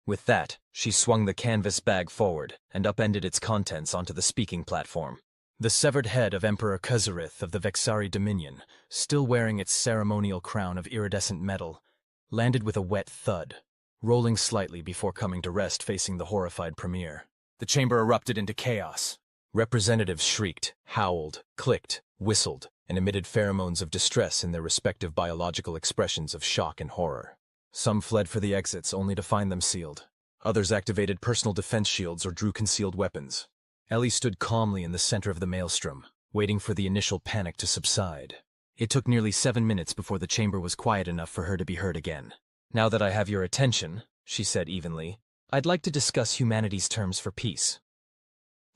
With that, she swung the canvas bag forward and upended its contents onto the speaking platform. The severed head of Emperor Khazarith of the Vexari Dominion, still wearing its ceremonial crown of iridescent metal, landed with a wet thud, rolling slightly before coming to rest facing the horrified premier. The chamber erupted into chaos. Representatives shrieked, howled, clicked, whistled, and emitted pheromones of distress in their respective biological expressions of shock and horror. Some fled for the exits only to find them sealed. Others activated personal defense shields or drew concealed weapons. Ellie stood calmly in the center of the maelstrom, waiting for the initial panic to subside. It took nearly 7 minutes before the chamber was quiet enough for her to be heard again. Now that I have your attention, she said evenly, I'd like to discuss humanity's terms for peace.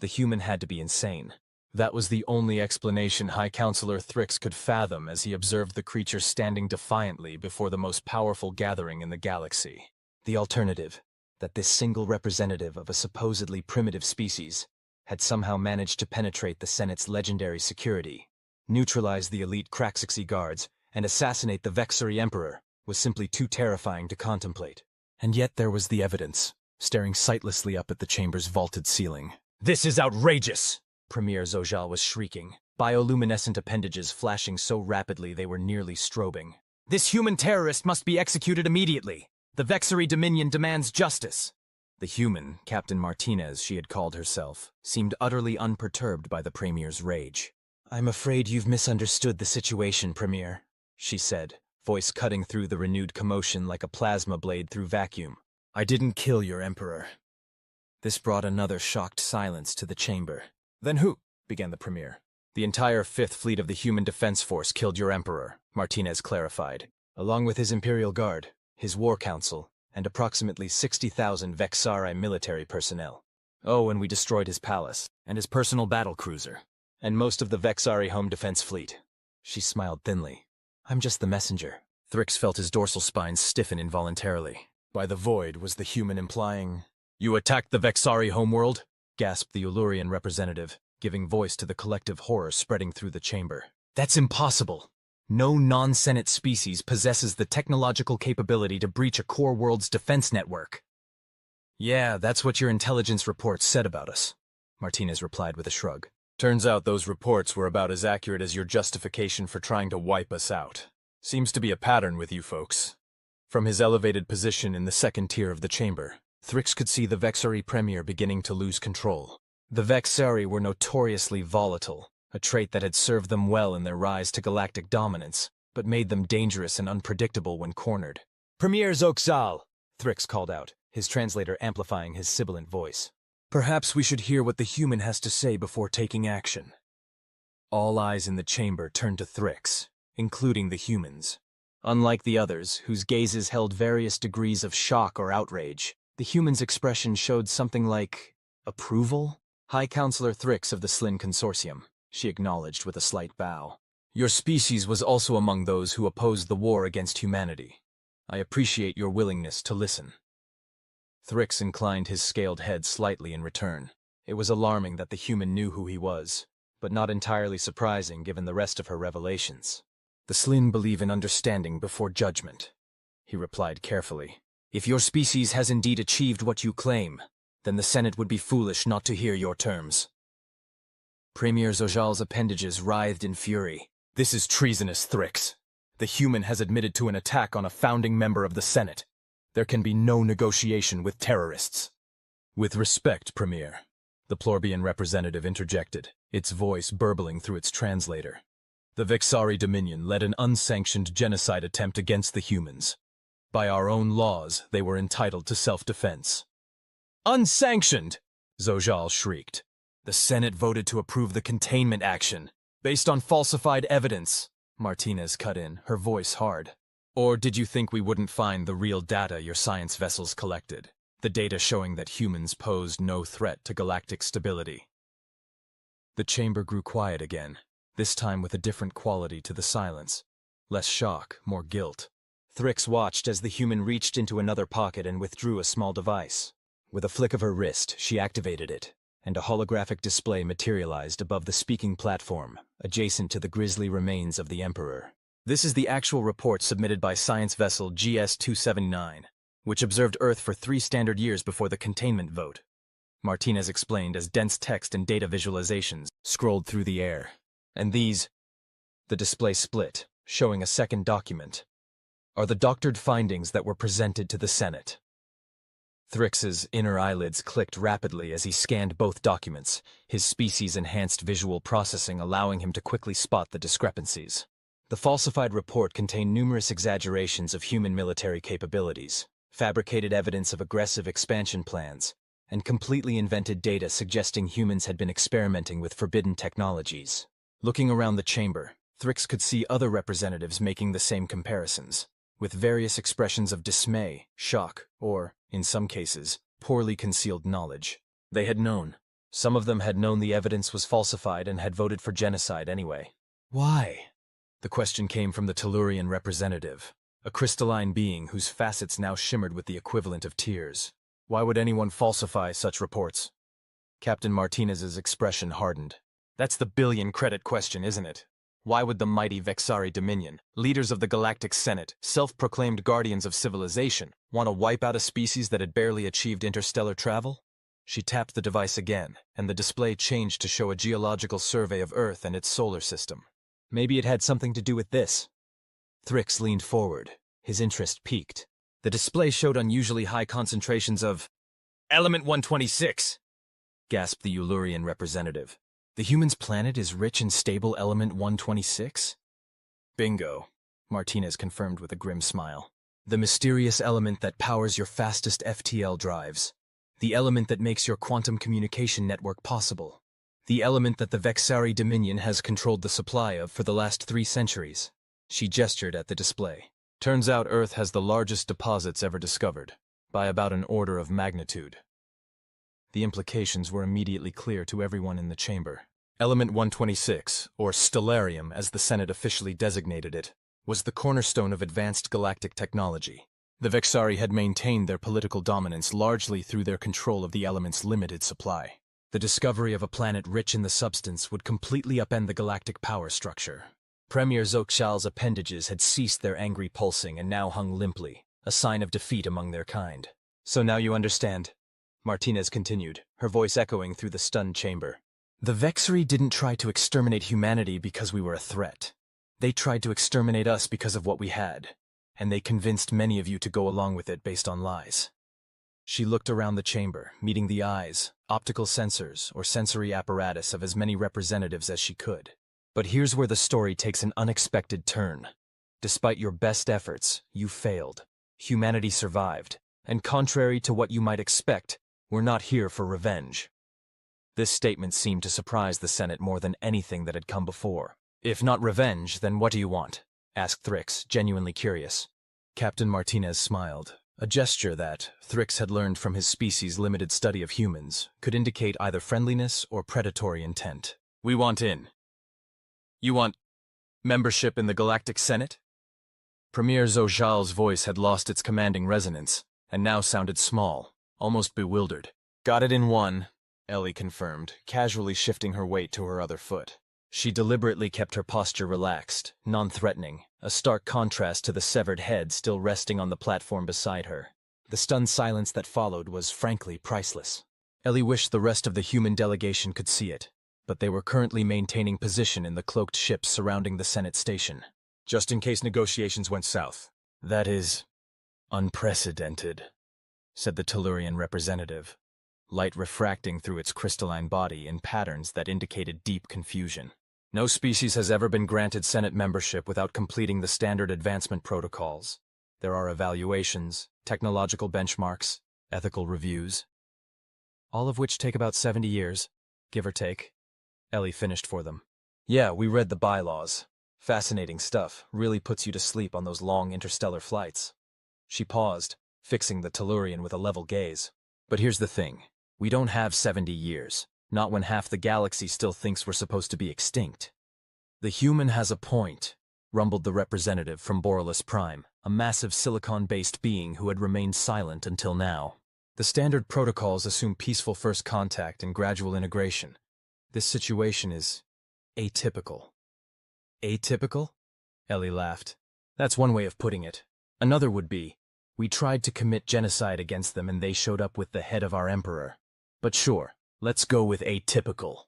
The human had to be insane. That was the only explanation High Counselor Thrix could fathom as he observed the creature standing defiantly before the most powerful gathering in the galaxy. The alternative, that this single representative of a supposedly primitive species had somehow managed to penetrate the Senate's legendary security, neutralize the elite Craxixy guards, and assassinate the Vexari Emperor, was simply too terrifying to contemplate. And yet there was the evidence, staring sightlessly up at the chamber's vaulted ceiling. This is outrageous! Premier Zojal was shrieking, bioluminescent appendages flashing so rapidly they were nearly strobing. This human terrorist must be executed immediately! The Vexari Dominion demands justice! The human, Captain Martinez she had called herself, seemed utterly unperturbed by the Premier's rage. I'm afraid you've misunderstood the situation, Premier, she said, voice cutting through the renewed commotion like a plasma blade through vacuum. I didn't kill your Emperor. This brought another shocked silence to the chamber. Then who? Began the Premier. The entire 5th Fleet of the Human Defense Force killed your Emperor, Martinez clarified, along with his Imperial Guard, his War Council, and approximately 60,000 Vexari military personnel. Oh, and we destroyed his palace, and his personal battle cruiser, and most of the Vexari Home Defense Fleet. She smiled thinly. I'm just the messenger. Thrix felt his dorsal spine stiffen involuntarily. By the void was the human implying, You attacked the Vexari homeworld? Gasped the Ulurian representative, giving voice to the collective horror spreading through the chamber. That's impossible. No non-Senate species possesses the technological capability to breach a core world's defense network. Yeah, that's what your intelligence reports said about us, Martinez replied with a shrug. Turns out those reports were about as accurate as your justification for trying to wipe us out. Seems to be a pattern with you folks. From his elevated position in the second tier of the chamber, Thrix could see the Vexari Premier beginning to lose control. The Vexari were notoriously volatile, a trait that had served them well in their rise to galactic dominance, but made them dangerous and unpredictable when cornered. Premier Zoxal, Thrix called out, his translator amplifying his sibilant voice. Perhaps we should hear what the human has to say before taking action. All eyes in the chamber turned to Thrix, including the humans. Unlike the others, whose gazes held various degrees of shock or outrage, the human's expression showed something like approval? High Counselor Thrix of the Slin Consortium, she acknowledged with a slight bow. Your species was also among those who opposed the war against humanity. I appreciate your willingness to listen. Thrix inclined his scaled head slightly in return. It was alarming that the human knew who he was, but not entirely surprising given the rest of her revelations. The Slin believe in understanding before judgment, he replied carefully. If your species has indeed achieved what you claim, then the Senate would be foolish not to hear your terms. Premier Zojal's appendages writhed in fury. This is treasonous, Thrix. The human has admitted to an attack on a founding member of the Senate. There can be no negotiation with terrorists. With respect, Premier, the plebeian representative interjected, its voice burbling through its translator. The Vkr'lak Dominion led an unsanctioned genocide attempt against the humans. By our own laws, they were entitled to self-defense. Unsanctioned! Zojal shrieked. The Senate voted to approve the containment action, based on falsified evidence. Martinez cut in, her voice hard. Or did you think we wouldn't find the real data your science vessels collected? The data showing that humans posed no threat to galactic stability. The chamber grew quiet again, this time with a different quality to the silence. Less shock, more guilt. Thrix watched as the human reached into another pocket and withdrew a small device. With a flick of her wrist, she activated it, and a holographic display materialized above the speaking platform, adjacent to the grisly remains of the Emperor. This is the actual report submitted by science vessel GS-279, which observed Earth for 3 standard years before the containment vote. Martinez explained as dense text and data visualizations scrolled through the air. And these, the display split, showing a second document, are the doctored findings that were presented to the Senate. Thrix's inner eyelids clicked rapidly as he scanned both documents, his species-enhanced visual processing allowing him to quickly spot the discrepancies. The falsified report contained numerous exaggerations of human military capabilities, fabricated evidence of aggressive expansion plans, and completely invented data suggesting humans had been experimenting with forbidden technologies. Looking around the chamber, Thrix could see other representatives making the same comparisons, with various expressions of dismay, shock, or, in some cases, poorly concealed knowledge. They had known. Some of them had known the evidence was falsified and had voted for genocide anyway. Why? The question came from the Tellurian representative, a crystalline being whose facets now shimmered with the equivalent of tears. Why would anyone falsify such reports? Captain Martinez's expression hardened. That's the billion-credit question, isn't it? Why would the mighty Vkr'lak Dominion, leaders of the Galactic Senate, self-proclaimed guardians of civilization, want to wipe out a species that had barely achieved interstellar travel? She tapped the device again, and the display changed to show a geological survey of Earth and its solar system. Maybe it had something to do with this. Thrix leaned forward, his interest piqued. The display showed unusually high concentrations of Element 126, gasped the Eulurian representative. The human's planet is rich in stable element 126? Bingo, Martinez confirmed with a grim smile. The mysterious element that powers your fastest FTL drives. The element that makes your quantum communication network possible. The element that the Vkr'lak Dominion has controlled the supply of for the last 3 centuries. She gestured at the display. Turns out Earth has the largest deposits ever discovered, by about an order of magnitude. The implications were immediately clear to everyone in the chamber. Element 126, or stellarium as the Senate officially designated it, was the cornerstone of advanced galactic technology. The Vkr'lak had maintained their political dominance largely through their control of the element's limited supply. The discovery of a planet rich in the substance would completely upend the galactic power structure. Premier Zokshal's appendages had ceased their angry pulsing and now hung limply, a sign of defeat among their kind. So now you understand, Martinez continued, her voice echoing through the stunned chamber. The Vkr'lak didn't try to exterminate humanity because we were a threat. They tried to exterminate us because of what we had, and they convinced many of you to go along with it based on lies. She looked around the chamber, meeting the eyes, optical sensors, or sensory apparatus of as many representatives as she could. But here's where the story takes an unexpected turn. Despite your best efforts, you failed. Humanity survived, and contrary to what you might expect, we're not here for revenge. This statement seemed to surprise the Senate more than anything that had come before. If not revenge, then what do you want? Asked Thrix, genuinely curious. Captain Martinez smiled, a gesture that, Thrix had learned from his species' limited study of humans, could indicate either friendliness or predatory intent. We want in. You want membership in the Galactic Senate? Premier Zojal's voice had lost its commanding resonance, and now sounded small, almost bewildered. Got it in one, Ellie confirmed, casually shifting her weight to her other foot. She deliberately kept her posture relaxed, non-threatening, a stark contrast to the severed head still resting on the platform beside her. The stunned silence that followed was frankly priceless. Ellie wished the rest of the human delegation could see it, but they were currently maintaining position in the cloaked ships surrounding the Senate station. just in case negotiations went south. That is unprecedented, said the Tellurian representative, light refracting through its crystalline body in patterns that indicated deep confusion. No species has ever been granted Senate membership without completing the standard advancement protocols. There are evaluations, technological benchmarks, ethical reviews, all of which take about 70 years, give or take. Ellie finished for them. Yeah, we read the bylaws. Fascinating stuff, really puts you to sleep on those long interstellar flights. She paused, fixing the Tellurian with a level gaze. But here's the thing. We don't have 70 years, not when half the galaxy still thinks we're supposed to be extinct. The human has a point, rumbled the representative from Boralus Prime, a massive silicon-based being who had remained silent until now. The standard protocols assume peaceful first contact and gradual integration. This situation is atypical. Atypical? Ellie laughed. That's one way of putting it. Another would be, we tried to commit genocide against them and they showed up with the head of our emperor. But sure, let's go with atypical.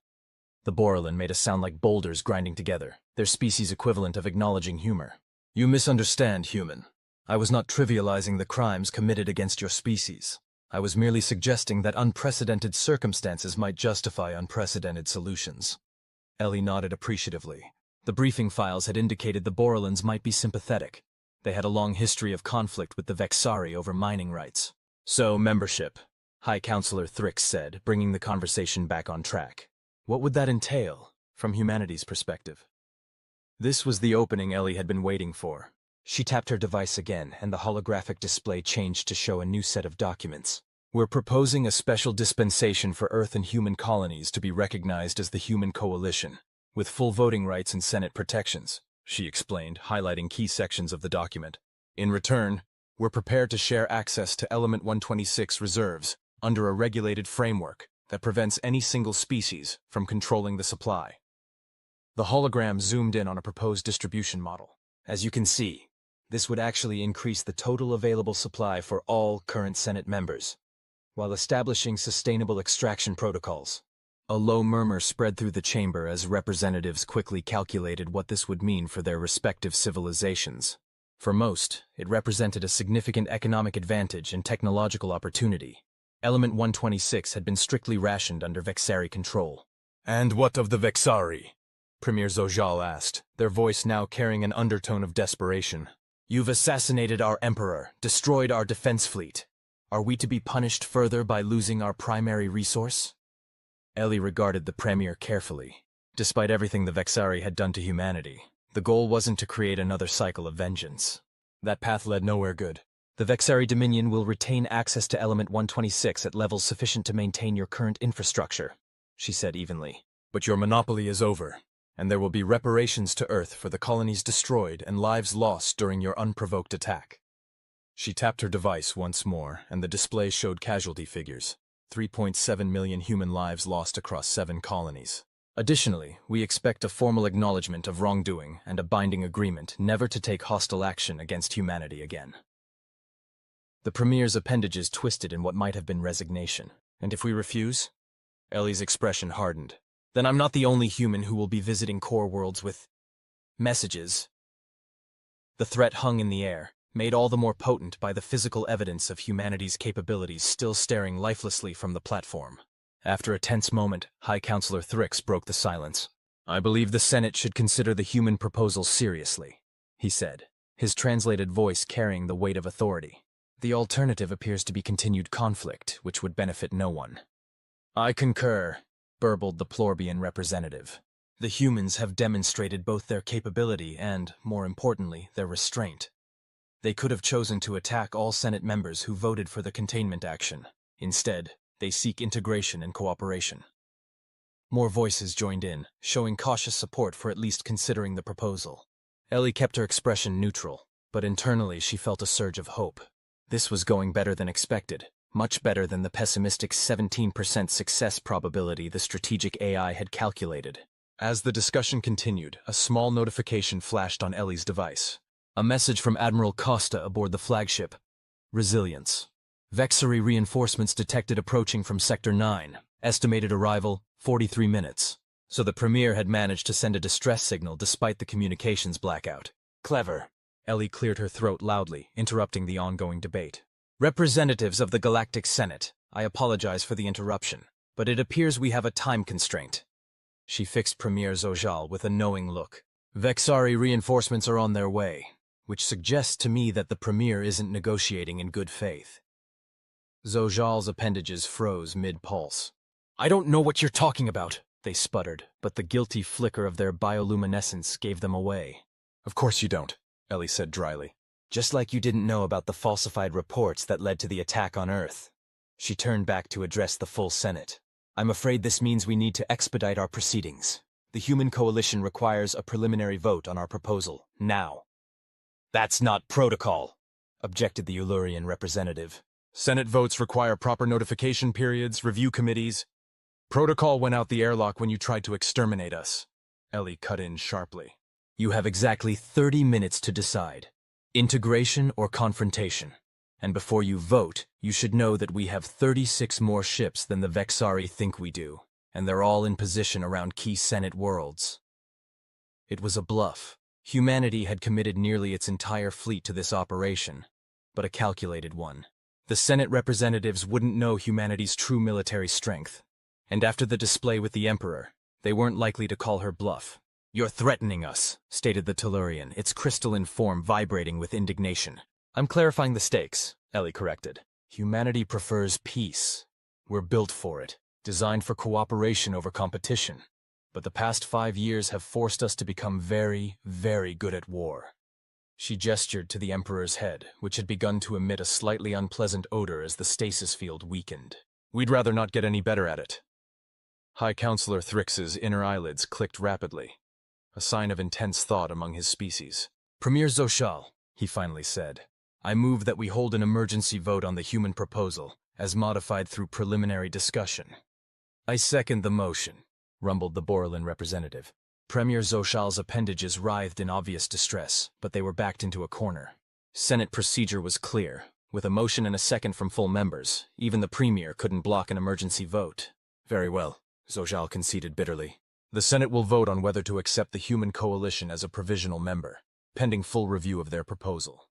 The Boralin made a sound like boulders grinding together, their species equivalent of acknowledging humor. You misunderstand, human. I was not trivializing the crimes committed against your species. I was merely suggesting that unprecedented circumstances might justify unprecedented solutions. Ellie nodded appreciatively. The briefing files had indicated the Boralins might be sympathetic. They had a long history of conflict with the Vexari over mining rights. So, membership, High Counselor Thrix said, bringing the conversation back on track. What would that entail, from humanity's perspective? This was the opening Ellie had been waiting for. She tapped her device again, and the holographic display changed to show a new set of documents. We're proposing a special dispensation for Earth and human colonies to be recognized as the Human Coalition, with full voting rights and Senate protections, she explained, highlighting key sections of the document. In return, we're prepared to share access to Element 126 reserves under a regulated framework that prevents any single species from controlling the supply. The hologram zoomed in on a proposed distribution model. As you can see, this would actually increase the total available supply for all current Senate members, while establishing sustainable extraction protocols. A low murmur spread through the chamber as representatives quickly calculated what this would mean for their respective civilizations. For most, it represented a significant economic advantage and technological opportunity. Element 126 had been strictly rationed under Vexari control. And what of the Vexari? Premier Zojal asked, their voice now carrying an undertone of desperation. You've assassinated our emperor, destroyed our defense fleet. Are we to be punished further by losing our primary resource? Ellie regarded the Premier carefully. Despite everything the Vexari had done to humanity, the goal wasn't to create another cycle of vengeance. That path led nowhere good. The Vexari Dominion will retain access to Element 126 at levels sufficient to maintain your current infrastructure, she said evenly. But your monopoly is over, and there will be reparations to Earth for the colonies destroyed and lives lost during your unprovoked attack. She tapped her device once more, and the display showed casualty figures. 3.7 million human lives lost across 7 colonies. Additionally, we expect a formal acknowledgement of wrongdoing and a binding agreement never to take hostile action against humanity again. The Premier's appendages twisted in what might have been resignation. And if we refuse? Ellie's expression hardened. Then I'm not the only human who will be visiting core worlds with messages. The threat hung in the air, made all the more potent by the physical evidence of humanity's capabilities still staring lifelessly from the platform. After a tense moment, High Counselor Thrix broke the silence. I believe the Senate should consider the human proposal seriously, he said, his translated voice carrying the weight of authority. The alternative appears to be continued conflict, which would benefit no one. I concur, burbled the Plorbian representative. The humans have demonstrated both their capability and, more importantly, their restraint. They could have chosen to attack all Senate members who voted for the containment action. Instead, they seek integration and cooperation. More voices joined in, showing cautious support for at least considering the proposal. Ellie kept her expression neutral, but internally she felt a surge of hope. This was going better than expected, much better than the pessimistic 17% success probability the strategic AI had calculated. As the discussion continued, a small notification flashed on Ellie's device. A message from Admiral Costa aboard the flagship. Resilience. Vexari reinforcements detected approaching from Sector 9. Estimated arrival, 43 minutes. So the Premier had managed to send a distress signal despite the communications blackout. Clever. Ellie cleared her throat loudly, interrupting the ongoing debate. Representatives of the Galactic Senate, I apologize for the interruption, but it appears we have a time constraint. She fixed Premier Zojal with a knowing look. Vexari reinforcements are on their way, which suggests to me that the Premier isn't negotiating in good faith. Zojal's appendages froze mid-pulse. I don't know what you're talking about, they sputtered, but the guilty flicker of their bioluminescence gave them away. Of course you don't, Ellie said dryly. Just like you didn't know about the falsified reports that led to the attack on Earth. She turned back to address the full Senate. I'm afraid this means we need to expedite our proceedings. The Human Coalition requires a preliminary vote on our proposal, now. That's not protocol, objected the Ulurian representative. Senate votes require proper notification periods, review committees. Protocol went out the airlock when you tried to exterminate us. Ellie cut in sharply. You have exactly 30 minutes to decide. Integration or confrontation. And before you vote, you should know that we have 36 more ships than the Vexari think we do, and they're all in position around key Senate worlds. It was a bluff. Humanity had committed nearly its entire fleet to this operation, but a calculated one. The Senate representatives wouldn't know humanity's true military strength, and after the display with the Emperor, they weren't likely to call her bluff. You're threatening us, stated the Tellurian, its crystalline form vibrating with indignation. I'm clarifying the stakes, Ellie corrected. Humanity prefers peace. We're built for it, designed for cooperation over competition. But the past 5 years have forced us to become very, very good at war. She gestured to the Emperor's head, which had begun to emit a slightly unpleasant odor as the stasis field weakened. We'd rather not get any better at it. High Counselor Thrix's inner eyelids clicked rapidly, a sign of intense thought among his species. Premier Zoshal, he finally said, I move that we hold an emergency vote on the human proposal, as modified through preliminary discussion. I second the motion, rumbled the Borlin representative. Premier Zoshal's appendages writhed in obvious distress, but they were backed into a corner. Senate procedure was clear. With a motion and a second from full members, even the Premier couldn't block an emergency vote. Very well, Zoshal conceded bitterly. The Senate will vote on whether to accept the Human Coalition as a provisional member, pending full review of their proposal.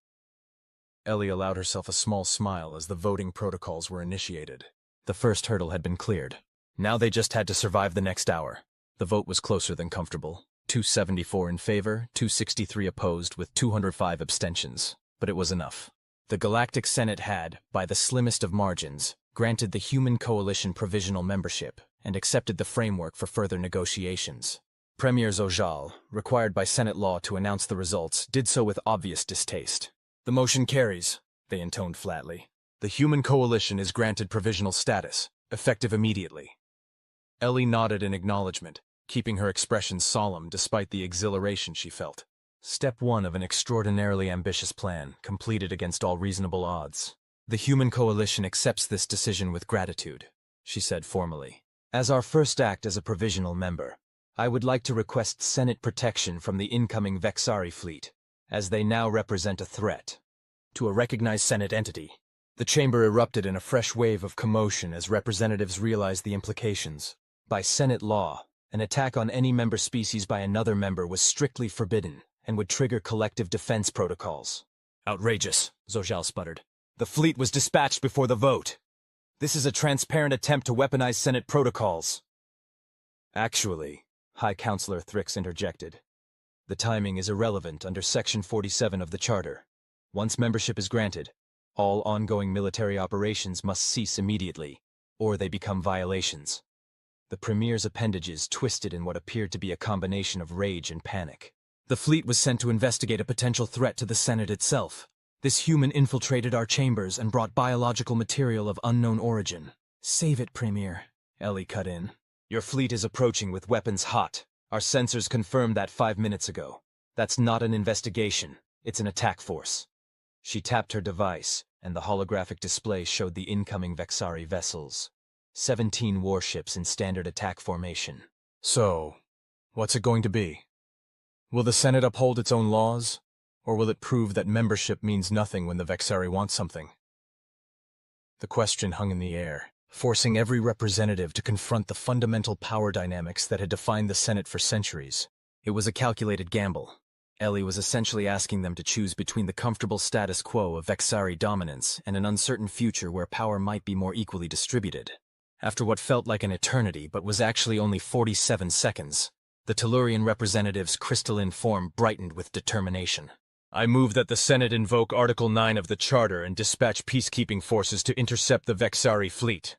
Ellie allowed herself a small smile as the voting protocols were initiated. The first hurdle had been cleared. Now they just had to survive the next hour. The vote was closer than comfortable. 274 in favor, 263 opposed, with 205 abstentions. But it was enough. The Galactic Senate had, by the slimmest of margins, granted the Human Coalition provisional membership and accepted the framework for further negotiations. Premier Zojal, required by Senate law to announce the results, did so with obvious distaste. The motion carries, they intoned flatly. The Human Coalition is granted provisional status, effective immediately. Ellie nodded in acknowledgement, keeping her expression solemn despite the exhilaration she felt. Step 1 of an extraordinarily ambitious plan, completed against all reasonable odds. The Human Coalition accepts this decision with gratitude, she said formally. As our first act as a provisional member, I would like to request Senate protection from the incoming Vexari fleet, as they now represent a threat to a recognized Senate entity. The chamber erupted in a fresh wave of commotion as representatives realized the implications. By Senate law, an attack on any member species by another member was strictly forbidden and would trigger collective defense protocols. Outrageous, Zojal sputtered. The fleet was dispatched before the vote. This is a transparent attempt to weaponize Senate protocols. Actually, High Counselor Thrix interjected, the timing is irrelevant under Section 47 of the Charter. Once membership is granted, all ongoing military operations must cease immediately, or they become violations. The Premier's appendages twisted in what appeared to be a combination of rage and panic. The fleet was sent to investigate a potential threat to the Senate itself. This human infiltrated our chambers and brought biological material of unknown origin. Save it, Premier, Ellie cut in. Your fleet is approaching with weapons hot. Our sensors confirmed that 5 minutes ago. That's not an investigation, it's an attack force. She tapped her device, and the holographic display showed the incoming Vexari vessels. 17 warships in standard attack formation. So, what's it going to be? Will the Senate uphold its own laws? Or will it prove that membership means nothing when the Vexari want something? The question hung in the air, forcing every representative to confront the fundamental power dynamics that had defined the Senate for centuries. It was a calculated gamble, Ellie was essentially asking them to choose between the comfortable status quo of Vexari dominance and an uncertain future where power might be more equally distributed. After what felt like an eternity but was actually only 47 seconds, the Tellurian representative's crystalline form brightened with determination. I move that the Senate invoke Article 9 of the Charter and dispatch peacekeeping forces to intercept the Vexari fleet,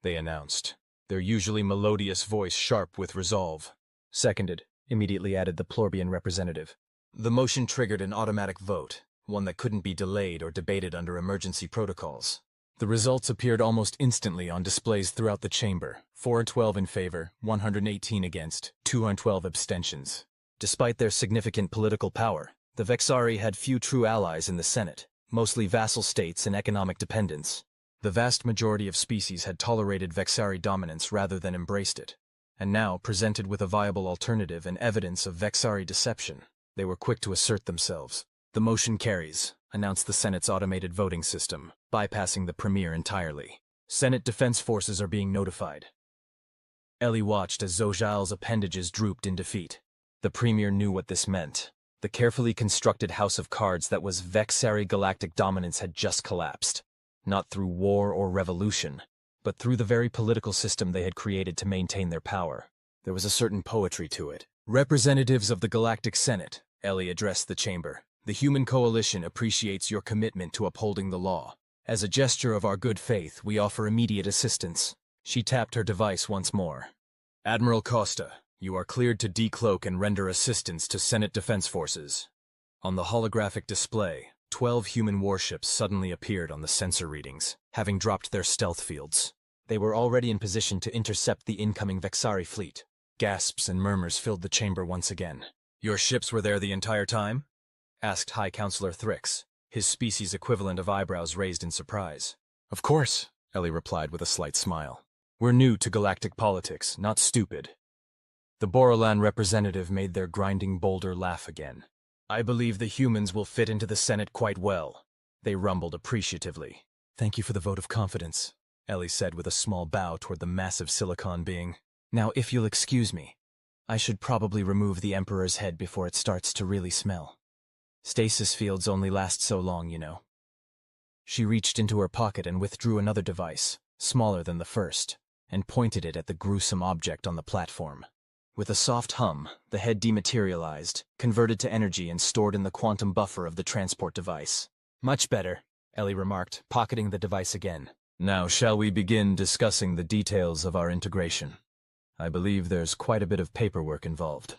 they announced, their usually melodious voice sharp with resolve. Seconded, immediately added the Plorbian representative. The motion triggered an automatic vote, one that couldn't be delayed or debated under emergency protocols. The results appeared almost instantly on displays throughout the chamber, 412 in favor, 118 against, 212 abstentions. Despite their significant political power, the Vexari had few true allies in the Senate, mostly vassal states and economic dependents. The vast majority of species had tolerated Vexari dominance rather than embraced it, and now, presented with a viable alternative and evidence of Vexari deception, they were quick to assert themselves. The motion carries, announced the Senate's automated voting system, bypassing the Premier entirely. Senate Defense Forces are being notified. Ellie watched as Zojal's appendages drooped in defeat. The Premier knew what this meant. The carefully constructed house of cards that was Vexari galactic dominance had just collapsed, not through war or revolution, but through the very political system they had created to maintain their power. There was a certain poetry to it. Representatives of the Galactic Senate, Ellie addressed the chamber. The human coalition appreciates your commitment to upholding the law. As a gesture of our good faith, we offer immediate assistance. She tapped her device once more. Admiral Costa, you are cleared to decloak and render assistance to Senate Defense Forces. On the holographic display, 12 human warships suddenly appeared on the sensor readings, having dropped their stealth fields. They were already in position to intercept the incoming Vexari fleet. Gasps and murmurs filled the chamber once again. Your ships were there the entire time? Asked High Counselor Thrix, his species equivalent of eyebrows raised in surprise. Of course, Ellie replied with a slight smile. We're new to galactic politics, not stupid. The Borolan representative made their grinding boulder laugh again. I believe the humans will fit into the Senate quite well. They rumbled appreciatively. Thank you for the vote of confidence, Ellie said with a small bow toward the massive silicon being. Now, if you'll excuse me, I should probably remove the Emperor's head before it starts to really smell. Stasis fields only last so long, you know. She reached into her pocket and withdrew another device, smaller than the first, and pointed it at the gruesome object on the platform. With a soft hum, the head dematerialized, converted to energy and stored in the quantum buffer of the transport device. Much better, Ellie remarked, pocketing the device again. Now shall we begin discussing the details of our integration? I believe there's quite a bit of paperwork involved.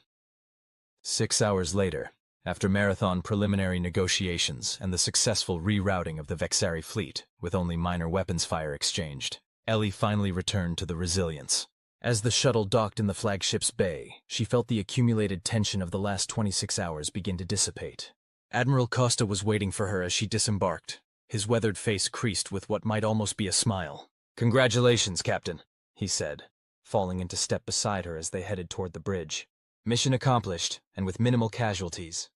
6 hours later, after marathon preliminary negotiations and the successful rerouting of the Vexari fleet, with only minor weapons fire exchanged, Ellie finally returned to the Resilience. As the shuttle docked in the flagship's bay, she felt the accumulated tension of the last 26 hours begin to dissipate. Admiral Costa was waiting for her as she disembarked, his weathered face creased with what might almost be a smile. Congratulations, Captain, he said, falling into step beside her as they headed toward the bridge. Mission accomplished, and with minimal casualties.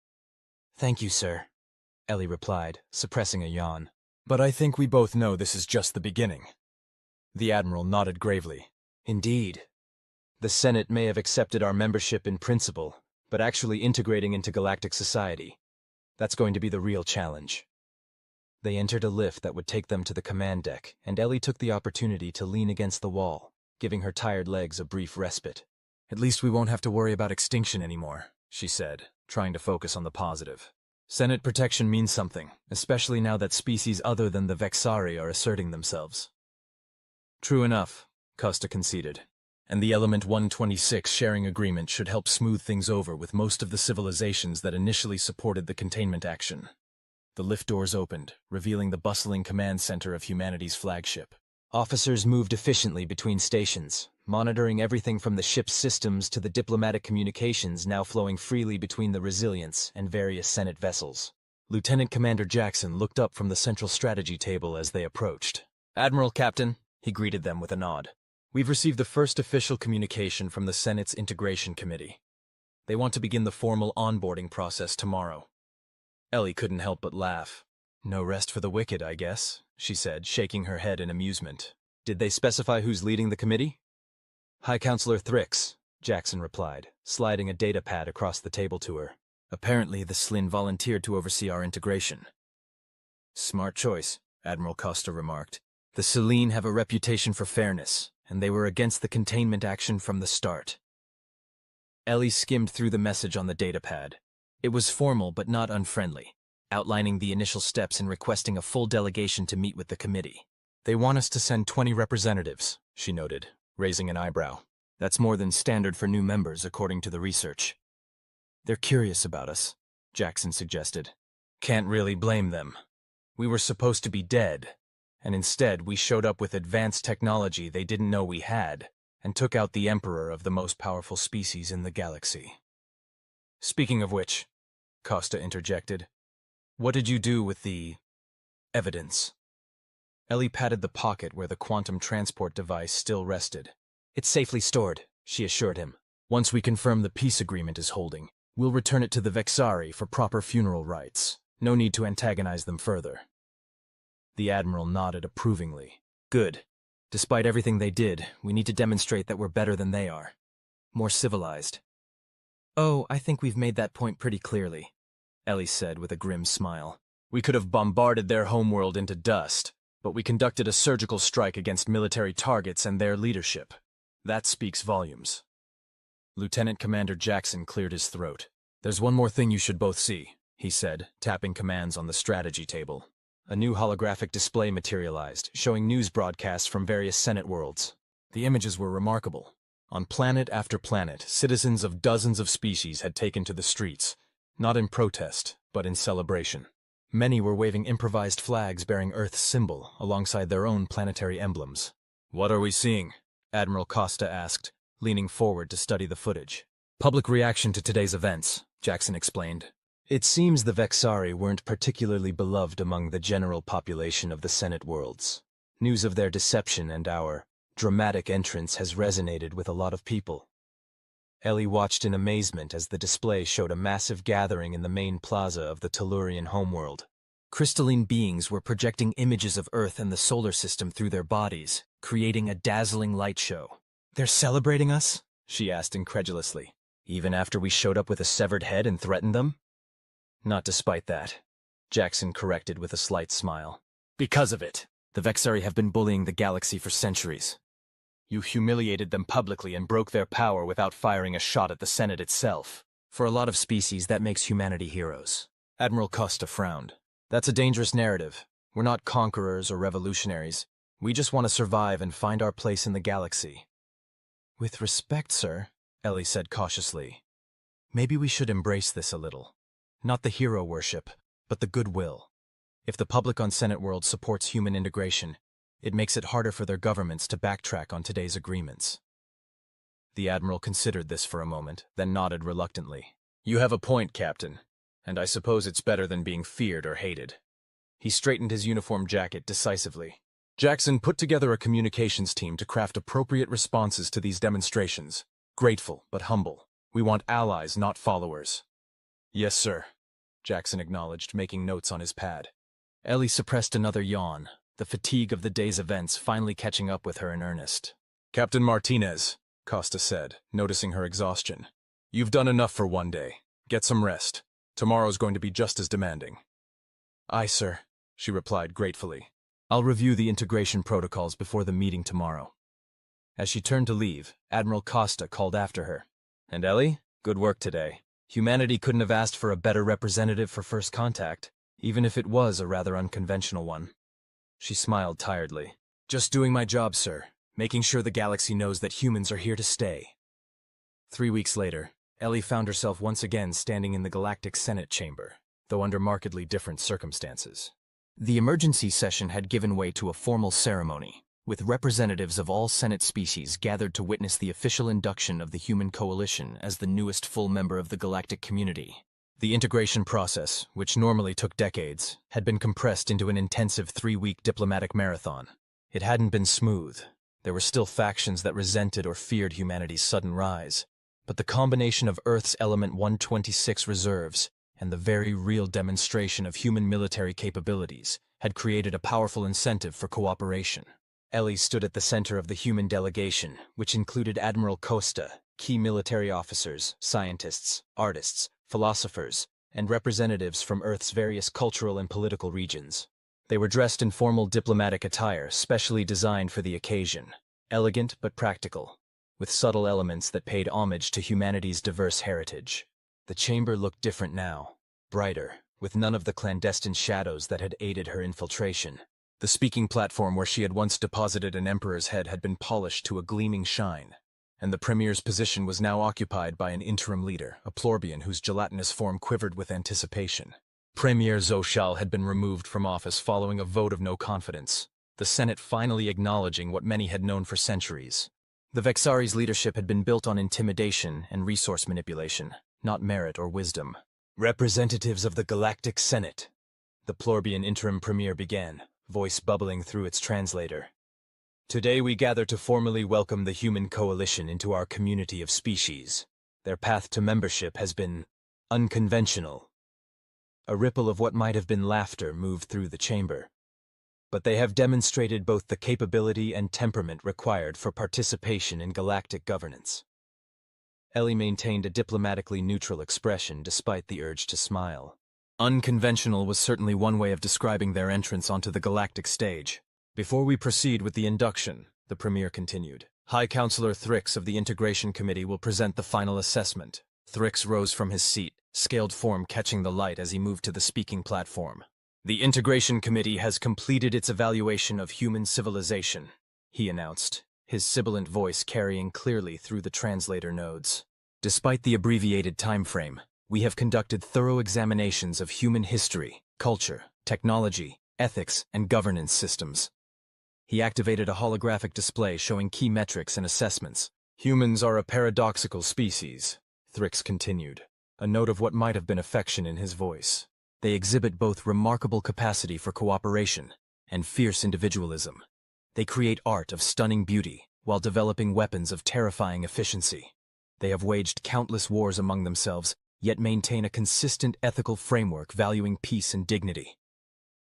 Thank you, sir, Ellie replied, suppressing a yawn. But I think we both know this is just the beginning. The Admiral nodded gravely. Indeed. The Senate may have accepted our membership in principle, but actually integrating into galactic society, that's going to be the real challenge. They entered a lift that would take them to the command deck, and Ellie took the opportunity to lean against the wall, giving her tired legs a brief respite. At least we won't have to worry about extinction anymore, she said, trying to focus on the positive. Senate protection means something, especially now that species other than the Vexari are asserting themselves. True enough, Costa conceded, and the Element 126 sharing agreement should help smooth things over with most of the civilizations that initially supported the containment action. The lift doors opened, revealing the bustling command center of humanity's flagship. Officers moved efficiently between stations, monitoring everything from the ship's systems to the diplomatic communications now flowing freely between the Resilience and various Senate vessels. Lieutenant Commander Jackson looked up from the central strategy table as they approached. Admiral Captain, he greeted them with a nod. We've received the first official communication from the Senate's Integration Committee. They want to begin the formal onboarding process tomorrow. Ellie couldn't help but laugh. No rest for the wicked, I guess, she said, shaking her head in amusement. Did they specify who's leading the committee? High Counselor Thrix, Jackson replied, sliding a data pad across the table to her. Apparently, the Slin volunteered to oversee our integration. Smart choice, Admiral Costa remarked. The Selene have a reputation for fairness, and they were against the containment action from the start. Ellie skimmed through the message on the datapad. It was formal but not unfriendly, outlining the initial steps and requesting a full delegation to meet with the committee. They want us to send 20 representatives, she noted, raising an eyebrow. That's more than standard for new members, according to the research. They're curious about us, Jackson suggested. Can't really blame them. We were supposed to be dead, and instead we showed up with advanced technology they didn't know we had, and took out the emperor of the most powerful species in the galaxy. Speaking of which, Costa interjected, what did you do with the evidence? Ellie patted the pocket where the quantum transport device still rested. It's safely stored, she assured him. Once we confirm the peace agreement is holding, we'll return it to the Vkr'lak for proper funeral rites. No need to antagonize them further. The Admiral nodded approvingly. Good. Despite everything they did, we need to demonstrate that we're better than they are. More civilized. Oh, I think we've made that point pretty clearly, Ellie said with a grim smile. We could have bombarded their homeworld into dust, but we conducted a surgical strike against military targets and their leadership. That speaks volumes. Lieutenant Commander Jackson cleared his throat. There's one more thing you should both see, he said, tapping commands on the strategy table. A new holographic display materialized, showing news broadcasts from various Senate worlds. The images were remarkable. On planet after planet, citizens of dozens of species had taken to the streets, not in protest, but in celebration. Many were waving improvised flags bearing Earth's symbol alongside their own planetary emblems. What are we seeing? Admiral Costa asked, leaning forward to study the footage. Public reaction to today's events, Jackson explained. It seems the Vkr'lak weren't particularly beloved among the general population of the Senate worlds. News of their deception and our dramatic entrance has resonated with a lot of people. Ellie watched in amazement as the display showed a massive gathering in the main plaza of the Tellurian homeworld. Crystalline beings were projecting images of Earth and the solar system through their bodies, creating a dazzling light show. They're celebrating us? She asked incredulously. Even after we showed up with a severed head and threatened them? Not despite that, Jackson corrected with a slight smile. Because of it. The Vkr'lak have been bullying the galaxy for centuries. You humiliated them publicly and broke their power without firing a shot at the Senate itself. For a lot of species, that makes humanity heroes. Admiral Costa frowned. That's a dangerous narrative. We're not conquerors or revolutionaries. We just want to survive and find our place in the galaxy. With respect, sir, Ellie said cautiously, maybe we should embrace this a little. Not the hero worship, but the goodwill. If the public on Senate World supports human integration, it makes it harder for their governments to backtrack on today's agreements. The Admiral considered this for a moment, then nodded reluctantly. You have a point, Captain, and I suppose it's better than being feared or hated. He straightened his uniform jacket decisively. Jackson put together a communications team to craft appropriate responses to these demonstrations. Grateful, but humble. We want allies, not followers. Yes, sir, Jackson acknowledged, making notes on his pad. Ellie suppressed another yawn, the fatigue of the day's events finally catching up with her in earnest. Captain Martinez, Costa said, noticing her exhaustion. You've done enough for one day. Get some rest. Tomorrow's going to be just as demanding. Aye, sir, she replied gratefully. I'll review the integration protocols before the meeting tomorrow. As she turned to leave, Admiral Costa called after her. And Ellie, good work today. Humanity couldn't have asked for a better representative for first contact, even if it was a rather unconventional one. She smiled tiredly. Just doing my job, sir, making sure the galaxy knows that humans are here to stay. 3 weeks later, Ellie found herself once again standing in the Galactic Senate chamber, though under markedly different circumstances. The emergency session had given way to a formal ceremony, with representatives of all Senate species gathered to witness the official induction of the Human Coalition as the newest full member of the galactic community. The integration process, which normally took decades, had been compressed into an intensive 3-week diplomatic marathon. It hadn't been smooth. There were still factions that resented or feared humanity's sudden rise. But the combination of Earth's Element 126 reserves and the very real demonstration of human military capabilities had created a powerful incentive for cooperation. Ellie stood at the center of the human delegation, which included Admiral Costa, key military officers, scientists, artists, philosophers, and representatives from Earth's various cultural and political regions. They were dressed in formal diplomatic attire, specially designed for the occasion, elegant but practical, with subtle elements that paid homage to humanity's diverse heritage. The chamber looked different now, brighter, with none of the clandestine shadows that had aided her infiltration. The speaking platform where she had once deposited an emperor's head had been polished to a gleaming shine, and the premier's position was now occupied by an interim leader, a plorbian whose gelatinous form quivered with anticipation. Premier Zoshal had been removed from office following a vote of no confidence, the Senate finally acknowledging what many had known for centuries. The Vexari's leadership had been built on intimidation and resource manipulation, not merit or wisdom. Representatives of the Galactic Senate, the plorbian interim premier began, voice bubbling through its translator. Today we gather to formally welcome the human coalition into our community of species. Their path to membership has been unconventional. A ripple of what might have been laughter moved through the chamber. But they have demonstrated both the capability and temperament required for participation in galactic governance. Ellie maintained a diplomatically neutral expression despite the urge to smile. Unconventional was certainly one way of describing their entrance onto the galactic stage. Before we proceed with the induction, the Premier continued, High Counselor Thrix of the Integration Committee will present the final assessment. Thrix rose from his seat, scaled form catching the light as he moved to the speaking platform. The Integration Committee has completed its evaluation of human civilization, he announced, his sibilant voice carrying clearly through the translator nodes. Despite the abbreviated time frame, we have conducted thorough examinations of human history, culture, technology, ethics, and governance systems. He activated a holographic display showing key metrics and assessments. Humans are a paradoxical species, Thrix continued, a note of what might have been affection in his voice. They exhibit both remarkable capacity for cooperation and fierce individualism. They create art of stunning beauty while developing weapons of terrifying efficiency. They have waged countless wars among themselves, yet maintain a consistent ethical framework valuing peace and dignity.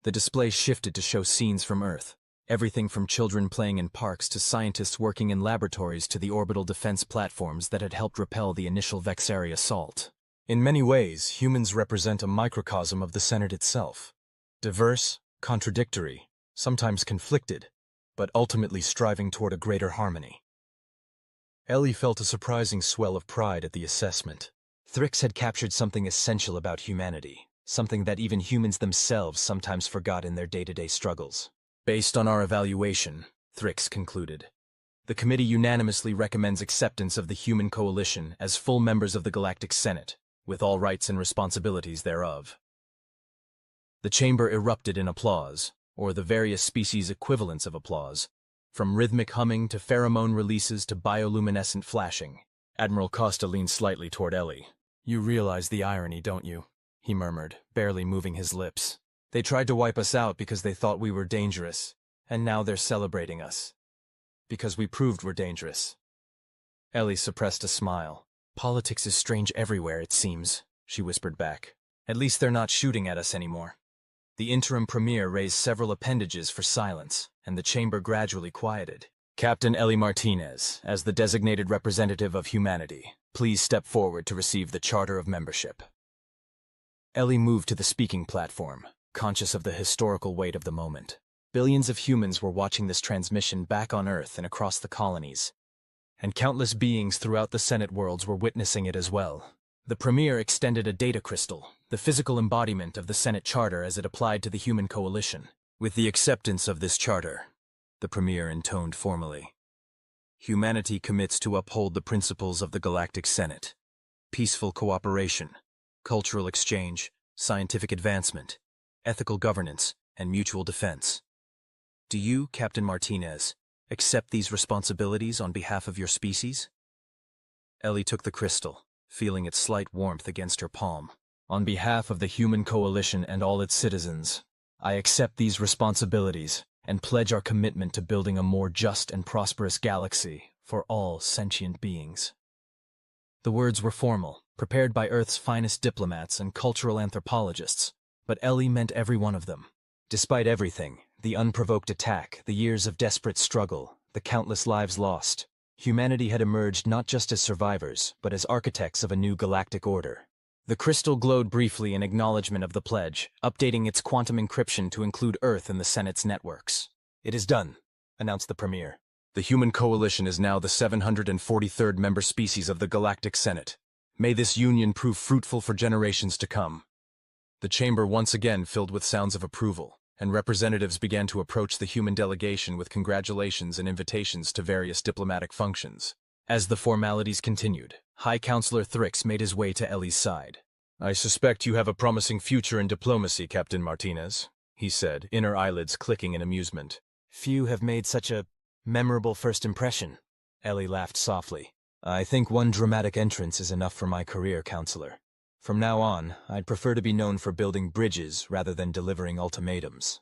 The display shifted to show scenes from Earth, everything from children playing in parks to scientists working in laboratories to the orbital defense platforms that had helped repel the initial Vexari assault. In many ways, humans represent a microcosm of the Senate itself. Diverse, contradictory, sometimes conflicted, but ultimately striving toward a greater harmony. Ellie felt a surprising swell of pride at the assessment. Thrix had captured something essential about humanity, something that even humans themselves sometimes forgot in their day-to-day struggles. Based on our evaluation, Thrix concluded, the committee unanimously recommends acceptance of the human coalition as full members of the Galactic Senate, with all rights and responsibilities thereof. The chamber erupted in applause, or the various species equivalents of applause, from rhythmic humming to pheromone releases to bioluminescent flashing. Admiral Costa leaned slightly toward Ellie. You realize the irony, don't you? He murmured, barely moving his lips. They tried to wipe us out because they thought we were dangerous, and now they're celebrating us. Because we proved we're dangerous. Ellie suppressed a smile. Politics is strange everywhere, it seems, she whispered back. At least they're not shooting at us anymore. The interim premier raised several appendages for silence, and the chamber gradually quieted. Captain Ellie Martinez, as the designated representative of humanity, please step forward to receive the Charter of Membership. Ellie moved to the speaking platform, conscious of the historical weight of the moment. Billions of humans were watching this transmission back on Earth and across the colonies, and countless beings throughout the Senate worlds were witnessing it as well. The Premier extended a data crystal, the physical embodiment of the Senate Charter as it applied to the human coalition. With the acceptance of this charter, the Premier intoned formally, humanity commits to uphold the principles of the Galactic Senate, peaceful cooperation, cultural exchange, scientific advancement, ethical governance, and mutual defense. Do you, Captain Martinez, accept these responsibilities on behalf of your species? Ellie took the crystal, feeling its slight warmth against her palm. On behalf of the human coalition and all its citizens, I accept these responsibilities and pledge our commitment to building a more just and prosperous galaxy for all sentient beings. The words were formal, prepared by Earth's finest diplomats and cultural anthropologists, but Ellie meant every one of them. Despite everything, the unprovoked attack, the years of desperate struggle, the countless lives lost, humanity had emerged not just as survivors, but as architects of a new galactic order. The crystal glowed briefly in acknowledgement of the pledge, updating its quantum encryption to include Earth in the Senate's networks. "It is done," announced the Premier. "The Human Coalition is now the 743rd member species of the Galactic Senate. May this union prove fruitful for generations to come." The chamber once again filled with sounds of approval, and representatives began to approach the human delegation with congratulations and invitations to various diplomatic functions. As the formalities continued, High Counselor Thrix made his way to Ellie's side. "I suspect you have a promising future in diplomacy, Captain Martinez," he said, inner eyelids clicking in amusement. "Few have made such a memorable first impression," Ellie laughed softly. "I think one dramatic entrance is enough for my career, Counselor. From now on, I'd prefer to be known for building bridges rather than delivering ultimatums."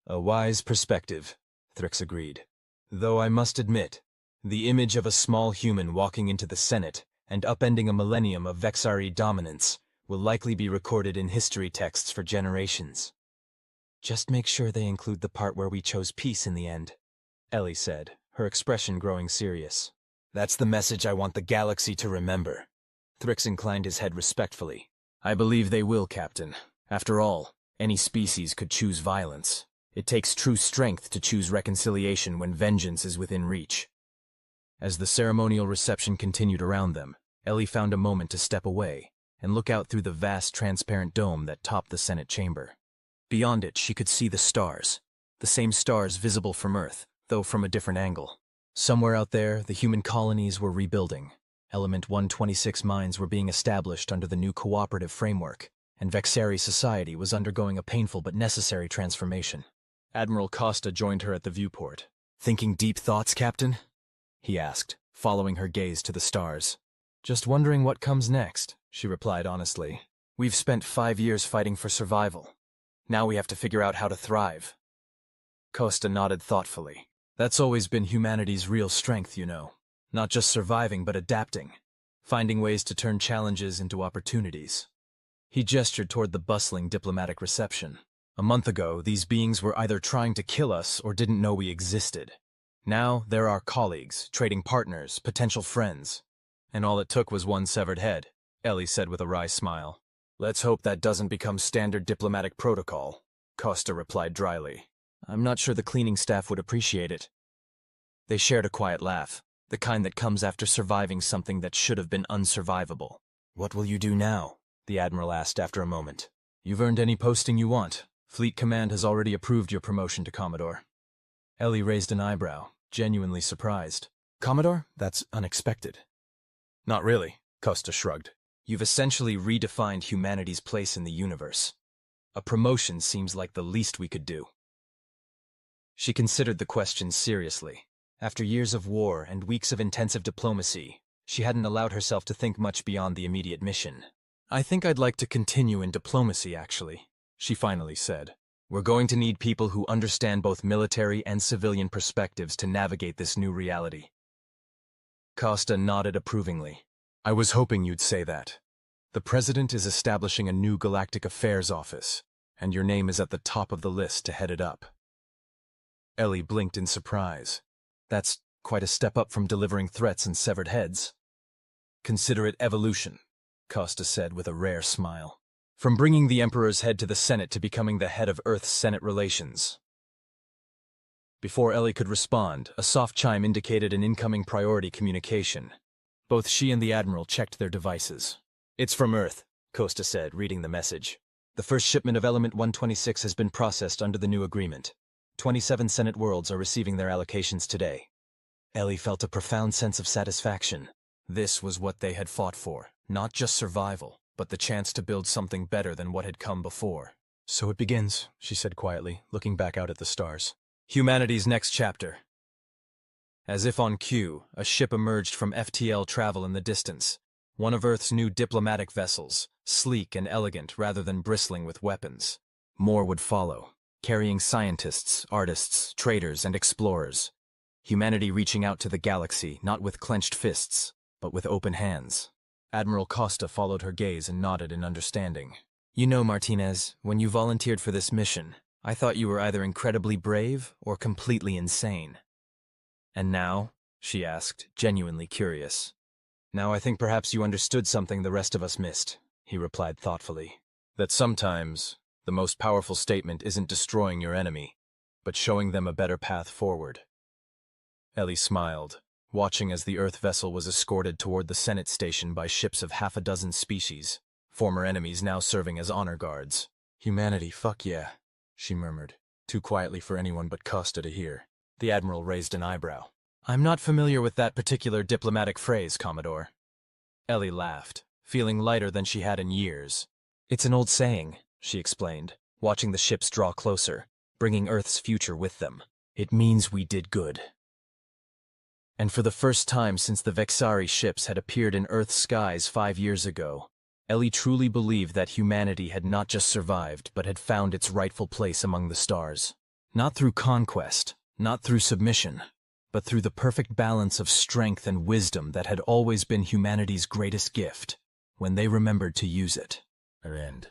"A wise perspective," Thrix agreed. "Though I must admit, the image of a small human walking into the Senate and upending a millennium of Vkr'lak dominance will likely be recorded in history texts for generations." "Just make sure they include the part where we chose peace in the end," Ellie said, her expression growing serious. "That's the message I want the galaxy to remember." Thrix inclined his head respectfully. "I believe they will, Captain. After all, any species could choose violence. It takes true strength to choose reconciliation when vengeance is within reach." As the ceremonial reception continued around them, Ellie found a moment to step away and look out through the vast transparent dome that topped the Senate chamber. Beyond it, she could see the stars, the same stars visible from Earth, though from a different angle. Somewhere out there, the human colonies were rebuilding. Element 126 mines were being established under the new cooperative framework, and Vkr'lak society was undergoing a painful but necessary transformation. Admiral Costa joined her at the viewport. "Thinking deep thoughts, Captain?" he asked, following her gaze to the stars. "Just wondering what comes next," she replied honestly. "We've spent 5 years fighting for survival. Now we have to figure out how to thrive." Costa nodded thoughtfully. "That's always been humanity's real strength, you know. Not just surviving, but adapting. Finding ways to turn challenges into opportunities." He gestured toward the bustling diplomatic reception. "A month ago, these beings were either trying to kill us or didn't know we existed. Now, they're our colleagues, trading partners, potential friends. And all it took was one severed head," Ellie said with a wry smile. "Let's hope that doesn't become standard diplomatic protocol," Costa replied dryly. "I'm not sure the cleaning staff would appreciate it." They shared a quiet laugh, the kind that comes after surviving something that should have been unsurvivable. "What will you do now?" the Admiral asked after a moment. "You've earned any posting you want. Fleet Command has already approved your promotion to Commodore." Ellie raised an eyebrow, genuinely surprised. "Commodore? That's unexpected." "Not really," Costa shrugged. "You've essentially redefined humanity's place in the universe. A promotion seems like the least we could do." She considered the question seriously. After years of war and weeks of intensive diplomacy, she hadn't allowed herself to think much beyond the immediate mission. "I think I'd like to continue in diplomacy, actually," she finally said. "We're going to need people who understand both military and civilian perspectives to navigate this new reality." Costa nodded approvingly. "I was hoping you'd say that. The President is establishing a new Galactic Affairs office, and your name is at the top of the list to head it up." Ellie blinked in surprise. "That's quite a step up from delivering threats and severed heads." "Consider it evolution," Costa said with a rare smile. "From bringing the Emperor's head to the Senate to becoming the head of Earth's Senate relations." Before Ellie could respond, a soft chime indicated an incoming priority communication. Both she and the Admiral checked their devices. "It's from Earth," Costa said, reading the message. "The first shipment of Element 126 has been processed under the new agreement. 27 Senate worlds are receiving their allocations today." Ellie felt a profound sense of satisfaction. This was what they had fought for, not just survival, but the chance to build something better than what had come before. "So it begins," she said quietly, looking back out at the stars. "Humanity's next chapter." As if on cue, a ship emerged from FTL travel in the distance. One of Earth's new diplomatic vessels, sleek and elegant rather than bristling with weapons. More would follow, carrying scientists, artists, traders, and explorers. Humanity reaching out to the galaxy, not with clenched fists, but with open hands. Admiral Costa followed her gaze and nodded in understanding. "You know, Martinez, when you volunteered for this mission, I thought you were either incredibly brave or completely insane." "And now?" she asked, genuinely curious. "Now I think perhaps you understood something the rest of us missed. he replied thoughtfully. That sometimes the most powerful statement isn't destroying your enemy, but showing them a better path forward. Ellie smiled, watching as the Earth vessel was escorted toward the Senate station by ships of half a dozen species, former enemies now serving as honor guards. Humanity, fuck yeah, she murmured, too quietly for anyone but Costa to hear. The Admiral raised an eyebrow. I'm not familiar with that particular diplomatic phrase, Commodore. Ellie laughed, feeling lighter than she had in years. It's an old saying, she explained, watching the ships draw closer, bringing Earth's future with them. It means we did good. And for the first time since the Vexari ships had appeared in Earth's skies 5 years ago, Ellie truly believed that humanity had not just survived, but had found its rightful place among the stars. Not through conquest, not through submission, but through the perfect balance of strength and wisdom that had always been humanity's greatest gift, when they remembered to use it. End.